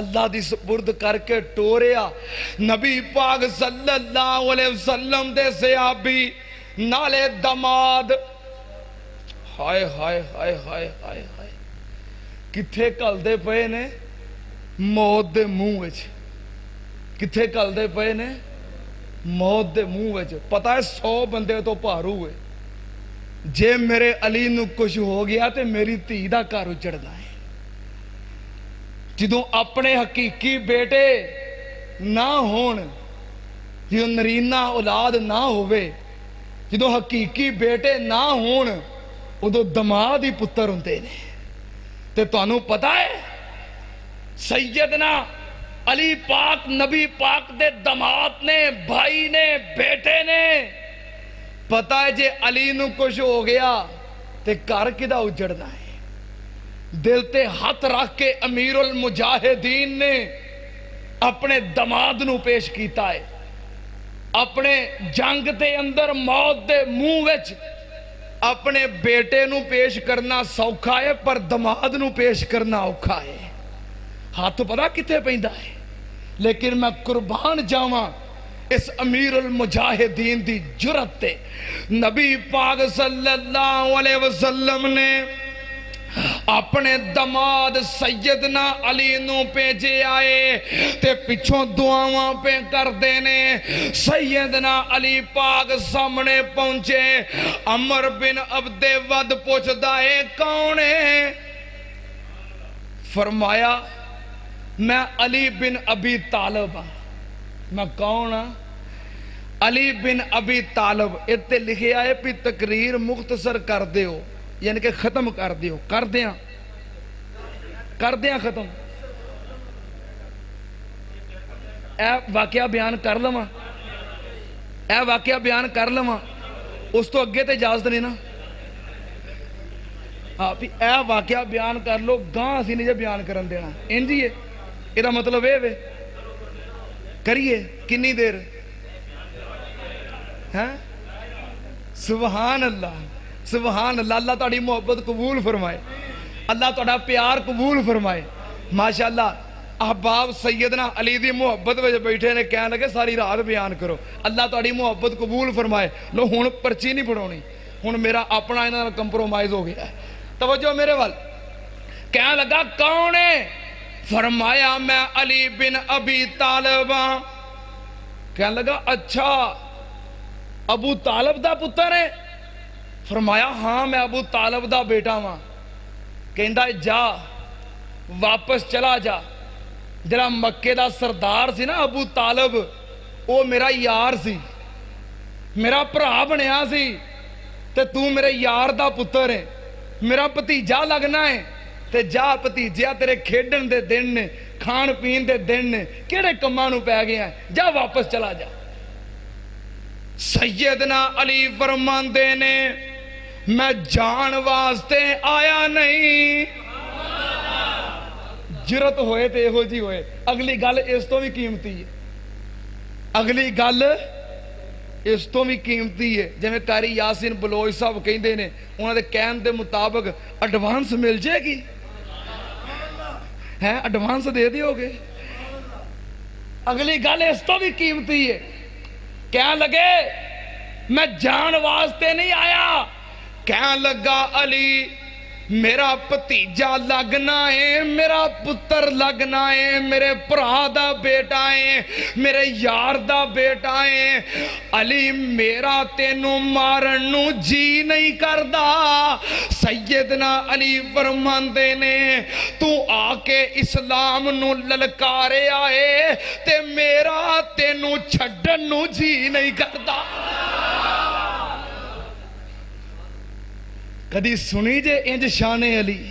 اللہ دی سپرد کر کے ٹوریا نبی پاک صلی اللہ علیہ وسلم دے صحابی نالے دماد ہائے ہائے ہائے ہائے ہائے ہائے کتھے کل دے پئے نے موت دے منہ وچ کتھے کل دے پئے نے موت دے منہ وچ پتہ ہے 100 بندے تو پارو ہوئے جے میرے علی نو کچھ ہو گیا تے میری دھی دا گھر اجڑنا ہے جدوں اپنے حقیقی بیٹے نہ ہون جدوں نرینہ اولاد نہ ہوئے جدوں حقیقی بیٹے نہ ہون ادو دماد ہی پتر ہوندے نے تے تانوں پتہ ہے سیدنا علی پاک نبی پاک دے دماد نے بھائی نے بیٹے نے پتہ ہے جے علی نو کچھ ہو گیا تے گھر کدا اجڑنا ہے دل تے ہاتھ رکھ کے امیر المجاہدین نے اپنے دماد نو پیش کیتا ہے اپنے جنگ دے اندر موت دے منہ وچ اپنے بیٹے نو پیش کرنا سوکھا ہے پر دماد نو پیش کرنا اوکھا ہے ہاتھ پتا کتے پہندہ ہے لیکن میں قربان جاواں اس امیر المجاہدین دی جرت تے نبی پاک صلی اللہ علیہ وسلم نے اپنے دماد سیدنا علی نو پیجے آئے تے پچھوں دعاواں پہ کر دینے سیدنا علی پاک سامنے پہنچے عمر بن عبد ود پوچھ دائے کونے فرمایا میں علی بن ابی طالب میں کون ہاں علی بن ابی طالب اتنے لکھے آئے پی تقریر مختصر کر دیو یعنی کہ ختم کر دیو کر دیاں ختم اے واقعہ بیان کر لواں اس تو اگے تے اجازت نہیں نا اے واقعہ بیان کر لو گاں اسی نہیں جے بیان کرن دینا انجی ہے یہ مطلب اے وے کریے کنی دیر سبحان اللہ اللہ تہاڈی محبت قبول فرمائے اللہ تہاڈا پیار قبول فرمائے ماشاءاللہ احباب سیدنا علی دی محبت وچ بیٹھے نے کہنے لگے ساری رات بیان کرو اللہ تہاڈی محبت قبول فرمائے لو ہن پرچی نہیں پڑھونی ہن میرا اپنا انہاں نال کمپرومائز ہو گیا ہے توجہ میرے وال کہنے لگا کون ہے فرمایا میں علی بن ابی طالب کہنے لگا اچھا ابو طالب دا پتر ہے فرمایا ہاں میں ابو طالب دا بیٹا ہاں کہندا جا واپس چلا جا جڑا مکے دا سردار سی نا ابو طالب وہ میرا یار سی میرا بھرا بنیا سی تے تو میرے یار دا پتر ہے میرا بھتیجا لگنا ہے تے جا بھتیجیا تیرے کھیڈن دے دن نے کھان پین دے دن نے کیڑے کماں نوں پے گیا ہے جا واپس چلا جا سیدنا علی فرماندے نے میں جان واسطے آیا نہیں جرت ہوئے تے ہو جی ہوئے اگلی گل اس تو بھی قیمتی ہے اگلی گل اس تو بھی قیمتی ہے جی میں قاری یاسین بلوچ صاحب کہندے نے انہاں دے کہن دے مطابق ایڈوانس مل جائے گی ہے ایڈوانس دے دیو گے اگلی گل اس تو بھی قیمتی ہے کہنے لگے میں جان واسطے نہیں آیا کہنے لگا علی میرا بھتیجا لگنا ہے میرا پتر لگنا ہے میرے بھرا دا بیٹا ہے میرے یار دا بیٹا ہے علی میرا تینوں مارن نو جی نہیں کردا سیدنا علی فرماندے نے تو آ کے اسلام نو للکارے آئے تے میرا تینوں چھڈن نو جی نہیں کردا کدی سنی جے انج شان علی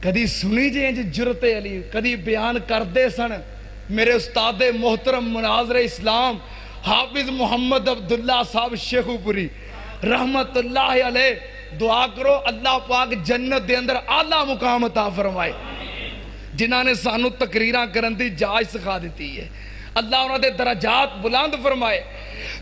کدی سنی جے انج جرت علی کدی بیان کردے سن میرے استاد محترم مناظر اسلام حافظ محمد عبداللہ صاحب شیخو پوری رحمت اللہ علیہ دعا کرو اللہ پاک جنت دے اندر اعلیٰ مقام عطا فرمائے جنہاں نے سانو تقریراں کرن دی جاج سکھا دیتی ہے اللہ انہاں دے درجات بلند فرمائے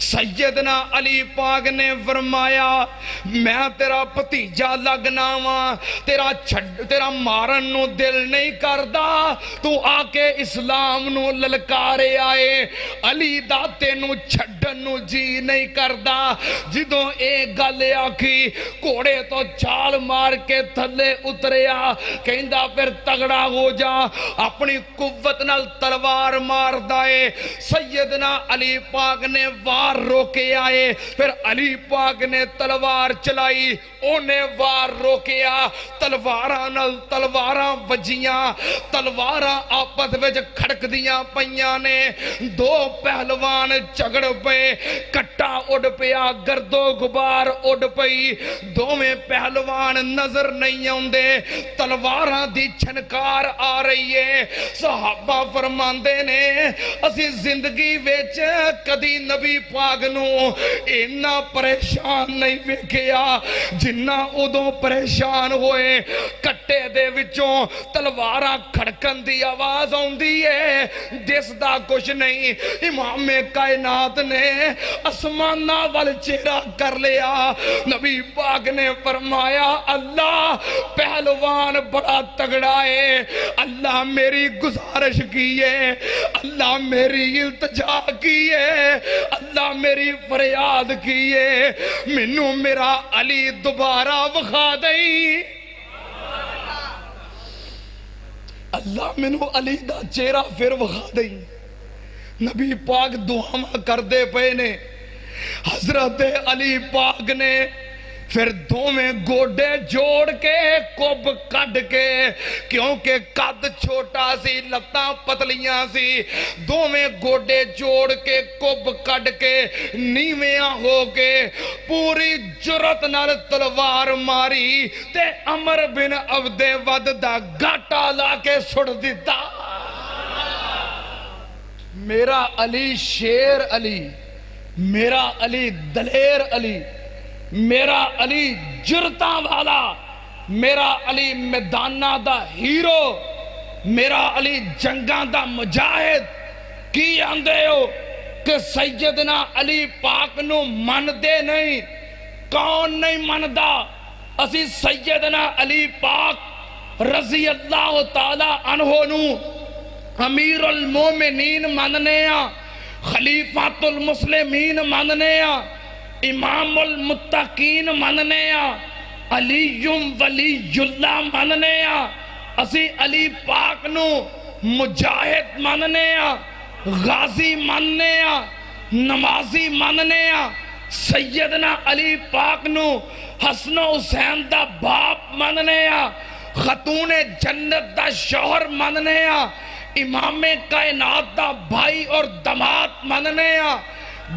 سیدنا علی پاک نے فرمایا میں تیرا بھتیجا لگنا وا تیرا مارن نو دل نہیں کردا تو آ کے اسلام نو للکارے آئے علی دا تینوں چھڈن نو جی نہیں کردا جدوں اے گل آکھی گھوڑے تو چھال مار کے تھلے اتریا کہندا پھر تگڑا ہو جا اپنی قوت نال تلوار مار دائے سیدنا علی پاک نے وار روکے آئے پھر علی پاک نے تلوار چلائی انہیں وار روکیا تلواراں نال تلواراں وجیاں تلواراں آپس وچ کھڑک دیاں پیاں نے دو پہلوان جھگڑ پے کٹا اڑ پیا گرد و غبار اڑ پئی دوویں پہلوان نظر نہیں آوندے تلواراں دی چھنکار آ رہی ہے صحابہ فرماندے نے اسی زندگی وچ کدی نبی پاک نو اینا پریشان نہیں ویکھیا جنہ ادوں پریشان ہوئے کٹے دے وچوں تلواراں کھڑکن دی آواز آوندی ہے جس دا کچھ نہیں امام کائنات نے آسماناں وال چہرہ کر لیا نبی پاک نے فرمایا اللہ پہلوان بڑا تگڑا ہے اللہ میری گزارش کیے اللہ میری التجا کیے اللہ میری فریاد کیے منو میرا علی دوبارہ وکھا دئی اللہ منو علی دا چہرہ پھر وکھا دئی نبی پاک دعا کر دے پے نے حضرت علی پاک نے پھر دوویں گوڈے جوڑ کے کب کڈ کے، کیونکہ قد چھوٹا سی لتاں پتلیاں سی، دوویں گوڈے جوڑ کے کب کڈ کے نیویاں ہو کے پوری جرت نال تلوار ماری تے عمر بن عبد ود دا گاٹا لا کے سڑ دیتا۔ میرا علی شیر علی، میرا علی دلیر علی، میرا علی جرتاں والا، میرا علی میدانہ دا ہیرو، میرا علی جنگاں دا مجاہد۔ کی آندے ہو کہ سیدنا علی پاک نو من دے نہیں؟ کون نہیں مندا؟ اسی سیدنا علی پاک رضی اللہ تعالی عنہ نو امیر المومنین مننے آ، خلیفۃ المسلمین مننے آ، امام المتقین مننے آ، علی ولی اللہ مننے آ، اسی علی پاک نو مجاہد مننے آ، غازی مننے آ، نمازی مننے آ، سیدنا علی پاک نو حسن و حسین دا باپ مننے آ، خاتون جنت دا شوہر مننے آ، امام کائنات دا بھائی اور داماد مننے آ،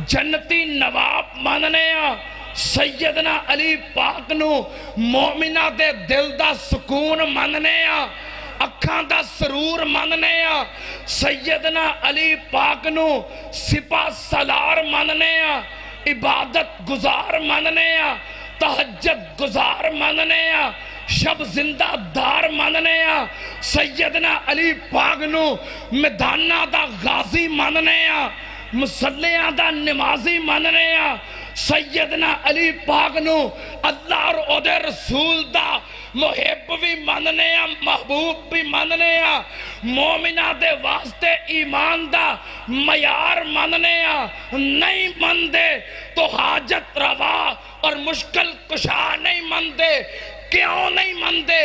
جنتی نواب مننے آ، سیدنا علی پاک نو مومنہ دے دل دا سکون مننے آ، اکھاں دا سرور مننے آ، سیدنا علی پاک نو سپاہ سالار مننے آ، عبادت گزار مننے آ، تہجد گزار مننے آ، شب زندہ دار مننے آ، سیدنا علی پاک نو میدانہ دا غازی مننے آ، مسلیاں دا نمازی مننے آ، سیدنا علی پاک نو اللہ اور او دے رسول دا محب بھی مننے آ، محبوب بھی مننے آ، مومنہ دے واسطے ایمان دا معیار مننے آ، نہیں مندے تو حاجت روا اور مشکل کشا نہیں مندے۔ کیوں نہیں مندے؟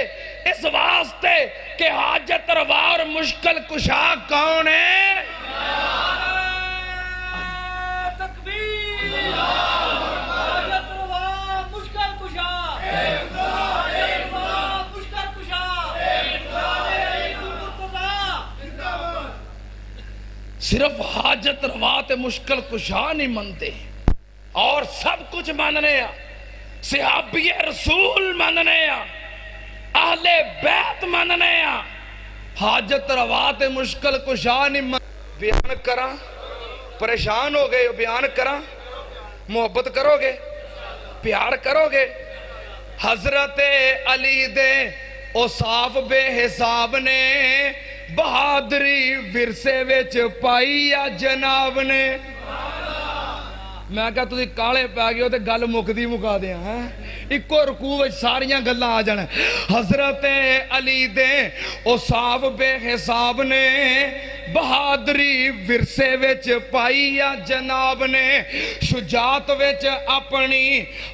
اس واسطے کہ حاجت روا اور مشکل کشا کون ہے؟ تکبیر! حاجت روا مشکل کشا، مشکل کشا، صرف حاجت روا تے مشکل کشا نہیں مندے اور سب کچھ ماننے آ، صحابی رسول مننے آ، اہل بیت مننے آ، حاجت روا تے مشکل کشا نہیں من۔ بیان کراں؟ پریشان ہو گئے؟ بیان کراں؟ محبت کرو گے؟ پیار کرو گے؟ حضرت علی دے اوصاف بے حساب نے، بہادری ورثے وچ پائی آ جناب نے۔ میں کہا تسی کالے پہ گئے ہو تے گل مکدی مکا دیا ہیں، اکو رکوع وچ ساریاں گلاں آ جانے۔ حضرت علی دے اوصاف بے حساب نے، بہادری ورثے وچ پائی آ جناب نے، شجاعت وچ اپنی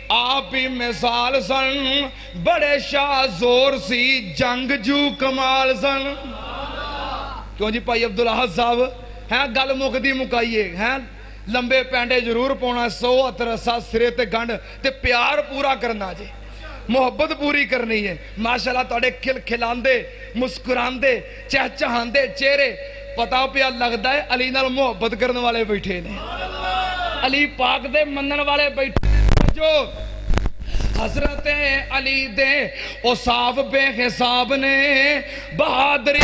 آپ ہی مثال سن، بڑے شاہ زور سی جنگ جو کمال سن۔ کیوں جی پائی عبدالحق صاحب ہیں گل مکدی مکائیے ہیں، لمبے پینڈے ضرور پونا، 100 اترسا سرے تے گنڈ تے پیار پورا کرنا جی، محبت پوری کرنی ہے۔ ماشاءاللہ توڑے کھل کھلاندے مسکراندے چہچہاندے چہرے، پتا پیا لگتا ہے علی نال محبت کرنے والے بیٹھے نے، علی پاک دے منن والے بیٹھے نے۔ جو حضرت علی دے اوصاف بے حساب نے، بہادری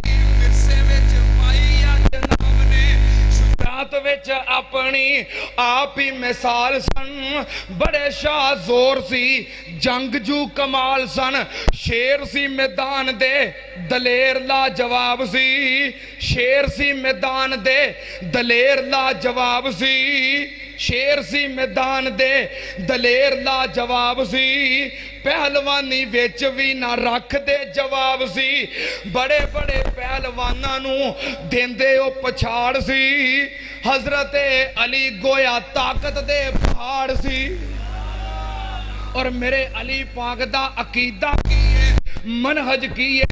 وچ اپنی آپ ہی مثال سن، بڑے شاہ زور سی جنگ جو کمال سن، شیر سی میدان دے دلیر لا جواب سی، شیر سی میدان دے دلیر لا جواب سی، شیر سی میدان دے دلیر لا جواب سی، پہلوانی ویچ بھی نہ رکھ دے جواب سی، بڑے بڑے پہلوانہ نو دیندے او پچھاڑ سی، حضرت علی گویا طاقت دے پہاڑ سی۔ اور میرے علی پاک دا عقیدہ کیے، منہج کیے،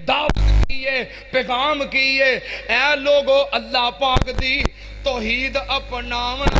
دعوت کیے، پیغام کیے، اے لوگو اللہ پاک دی توحید اپناونا،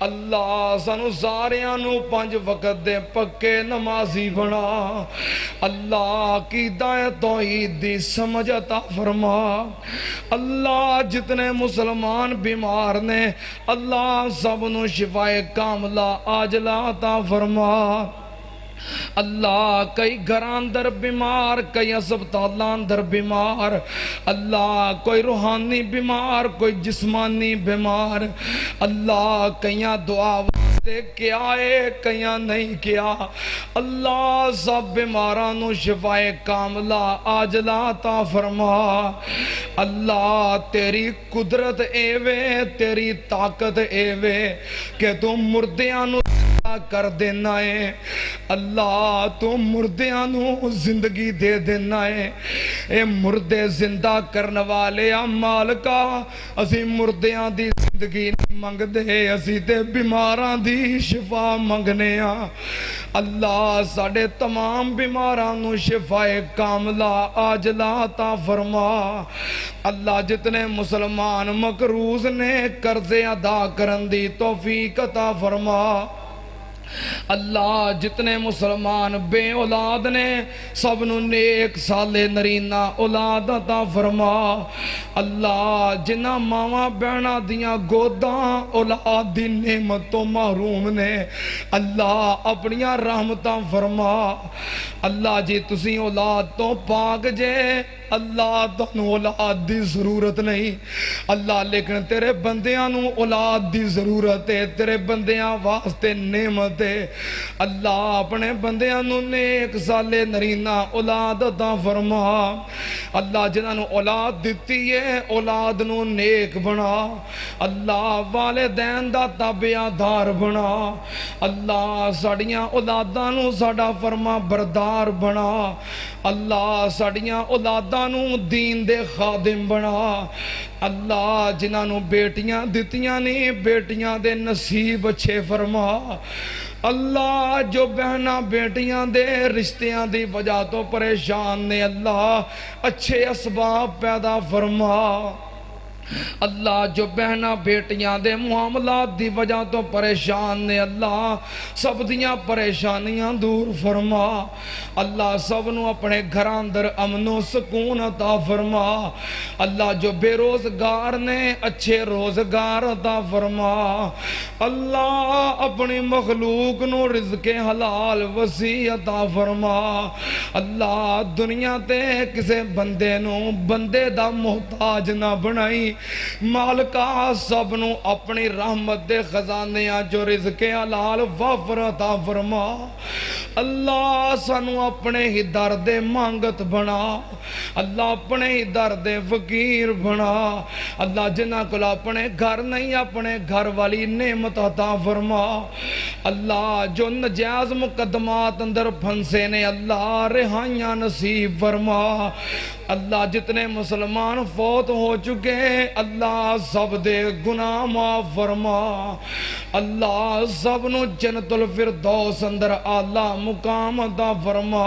اللہ سانو ساریاں نو 5 وقت دے پکے نمازی بنا اللہ عقیدہ توحید دی سمجھ عطا فرما اللہ جتنے مسلمان بیمار نے اللہ سب نو شفائے کاملہ عاجلہ عطا فرما اللہ کئی گھران در بیمار کئی اسپتالان در بیمار اللہ کوئی روحانی بیمار کوئی جسمانی بیمار اللہ کئیاں دعا واسطے کیا ہے کئیاں نہیں کیا اللہ سب بیمارانو شفائے کاملہ عاجلہ عطا فرما اللہ تیری قدرت ایوے تیری طاقت ایوے کہ تم مردیانو کر دینا ہے اللہ تو مردیانو زندگی دے دینا ہے اے مردے زندہ کرنے والے مالکا اسی مردیاں دی زندگی منگ دے اسی تے بیماران دی شفا منگنے اللہ ساڑے تمام بیمارانو شفائے کاملہ عاجلہ عطا فرما اللہ جتنے مسلمان مقروض نے قرضے ادا کرن دی توفیق عطا فرما اللہ جتنے مسلمان بے اولاد نے سب نو نیک سالے نرینہ اولاد عطا فرما اللہ جنہ ماما بہنا دیاں گوداں اولاد دی نعمت تو محروم نے اللہ اپنیاں رحمتاں فرما اللہ جی تسی اولاد تو پاک جے اللہ تنو اولاد دی ضرورت نہیں اللہ لیکن تیرے بندیاں نو اولاد دی ضرورت ہے تیرے بندیاں واسطے نعمت ہے اللہ اپنے بندیاں نو نیک سالے نرینہ اولاد عطا فرما اللہ جنہاں نو اولاد دیتی ہے اولاد نو نیک بنا اللہ والدین دا تابعہ دار بنا اللہ ساڑیاں اولاداں نو ساڑا فرما بردار بنا اللہ ساڑیاں اولاداں نو دین دے خادم بنا اللہ جنہاں نو بیٹیاں دتیاں نہیں بیٹیاں دے نصیب اچھے فرما اللہ جو بہنہ بیٹیاں دے رشتیاں دی وجہ تو پریشان نے اللہ اچھے اسباب پیدا فرما اللہ جو بہنہ بیٹیاں دے معاملات دی وجہ تو پریشان نے اللہ سب دیاں پریشانیاں دور فرما اللہ سب نو اپنے گھران در امن و سکون عطا فرما اللہ جو بے روزگار نے اچھے روزگار عطا فرما اللہ اپنی مخلوق نو رزق حلال وسیع عطا فرما اللہ دنیا تے کسے بندے نو بندے دا محتاج نہ بنائی مالکہ سب نو اپنی رحمت دے خزانیاں جو رزق حلال وافر عطا فرما اللہ سانو اپنے ہی درد مانگت بنا اللہ اپنے ہی درد فقیر بنا اللہ جنہ کل اپنے گھر نہیں اپنے گھر والی نعمت عطا فرما اللہ جو نجائز مقدمات اندر پھنسے نے اللہ رہائیاں نصیب فرما اللہ جتنے مسلمان فوت ہو چکے اللہ سب دے گناہ معاف فرما اللہ سب نو جنت الفردوس اندر اعلیٰ مقام عطا فرما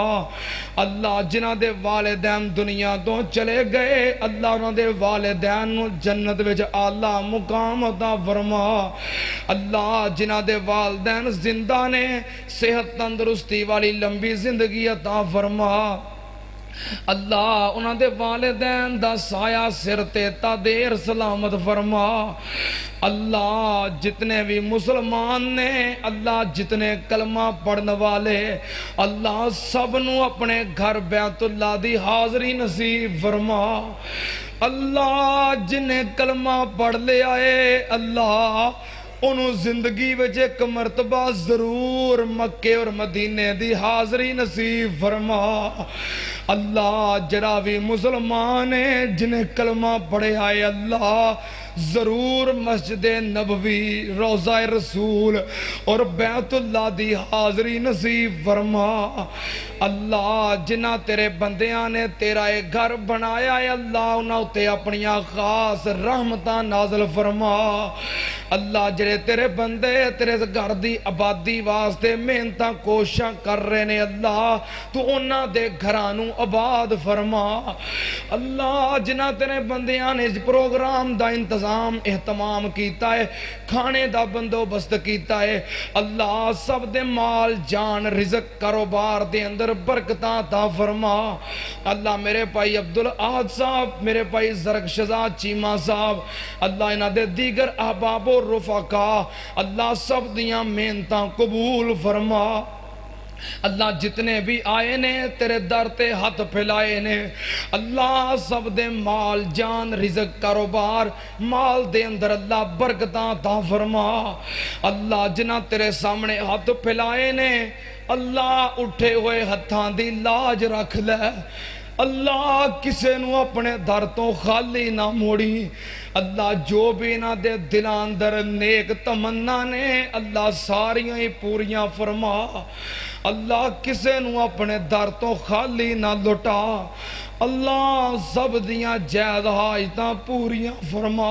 اللہ جنہ دے والدین دنیا تو چلے گئے اللہ انہوں دے والدین نو جنت وچ اعلیٰ مقام عطا فرما اللہ جنہ دے والدین زندہ نے صحت تندرستی والی لمبی زندگی عطا فرما اللہ انہاں دے والدین دا سایہ سر تے تا دیر سلامت فرما اللہ جتنے بھی مسلمان نے اللہ جتنے کلمہ پڑھنے والے اللہ سب نو اپنے گھر بیت اللہ دی حاضری نصیب فرما اللہ جنہیں کلمہ پڑھ لے آئے اللہ انہوں زندگی وچ ایک مرتبہ ضرور مکے اور مدینے دی حاضری نصیب فرما اللہ جڑا بھی مسلمان ہے جنہیں کلمہ پڑھے آئے اللہ ضرور مسجد نبوی روضہ رسول اور بیت اللہ دی حاضری نصیب فرما اللہ جنہ تیرے بندیاں نے تیرا ایک گھر بنایا ہے اللہ انہوں تے اپنیاں خاص رحمتاں نازل فرما اللہ جڑے تیرے بندے تیرے گھر دی آبادی واسطے محنتاں کوشاں کر رہے نے اللہ تو انہاں دے گھرانوں آباد فرما اللہ جنہ تیرے بندیاں نے اس پروگرام دا انتظام اہتمام کیتا ہے کھانے دا بندوبست کیتا ہے اللہ سب دے مال جان رزق کاروبار دے اندر برکتاں عطا فرما اللہ میرے بھائی عبدالاحد صاحب میرے بھائی زرق شہزاد چیمہ صاحب اللہ انہاں دے دیگر احباب و رفقا اللہ سب دیاں محنتاں قبول فرما اللہ جتنے بھی آئے نے تیرے در تے ہاتھ پھیلائے نے اللہ سب دے مال جان رزق کاروبار مال دے اندر اللہ برکتاں عطا فرما اللہ جنہ تیرے سامنے ہاتھ پھیلائے نے اللہ اٹھے ہوئے ہتھاں دی لاج رکھ لے اللہ کسے نو اپنے در تو خالی نہ موڑی اللہ جو بھی نہ دے دلاں اندر نیک تمنا نے اللہ ساریاں ہی پوریاں فرما اللہ کسے نو اپنے در تو خالی نہ لٹا اللہ سب دیاں جائز حاجتاں پوریاں فرما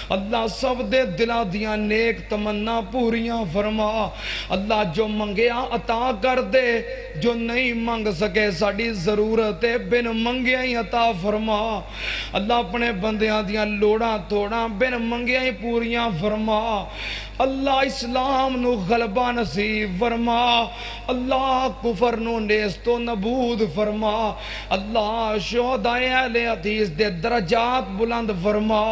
اللہ سب دے دلاں دیاں نیک تمنا پوریاں فرما اللہ جو منگیا عطا کر دے جو نہیں منگ سکے ساڑی ضرورت ہے بن منگیا ہی عطا فرما اللہ اپنے بندیاں دیاں لوڑاں توڑاں بن منگیا ہی پوریاں فرما اللہ اسلام نو غلبہ نصیب فرما اللہ کفر نو نیست و نبود فرما اللہ شہداء اہل حدیث دے درجات بلند فرما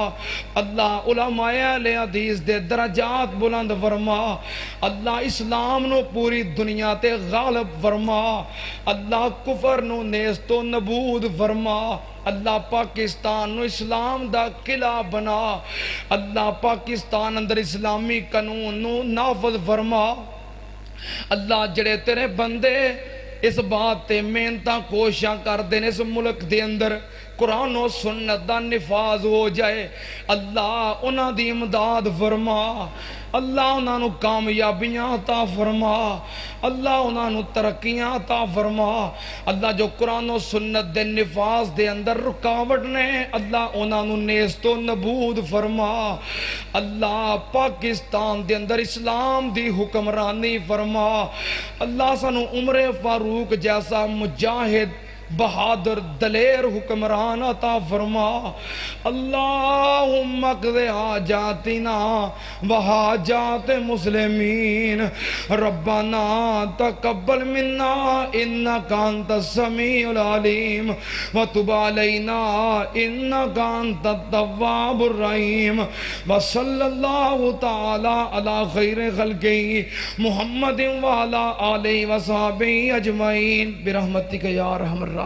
اللہ علماء اہل حدیث دے درجات بلند فرما اللہ اسلام نو پوری دنیا تے غالب فرما اللہ کفر نو نیست و نبود فرما اللہ پاکستان نو اسلام دا قلعہ بنا اللہ پاکستان اندر اسلامی قانون نو نافذ فرما اللہ جڑے تیرے بندے اس بات تے محنتاں کوشاں کر دے اس ملک دے اندر قرآن و سنت دا نفاذ ہو جائے اللہ انہاں دی امداد فرما اللہ انہاں نو کامیابیاں عطا فرما اللہ انہاں نو ترقیاں عطا فرما اللہ جو قرآن و سنت دے نفاذ دے اندر رکاوٹ نے اللہ انہاں نو نیست و نبود فرما اللہ پاکستان دے اندر اسلام دی حکمرانی فرما اللہ سانو عمر فاروق جیسا مجاہد بہادر دلیر حکمران عطا فرما اللہم اقضِ حاجاتنا وحاجات مسلمین ربنا تقبل منا انکا انت السمیع العلیم وتب علینا انکا انت التواب الرحیم وصلی اللہ تعالی علی خیر خلقی محمد وعلی آلہ وصحبہ اجمعین برحمتک یا ارحم الراحمین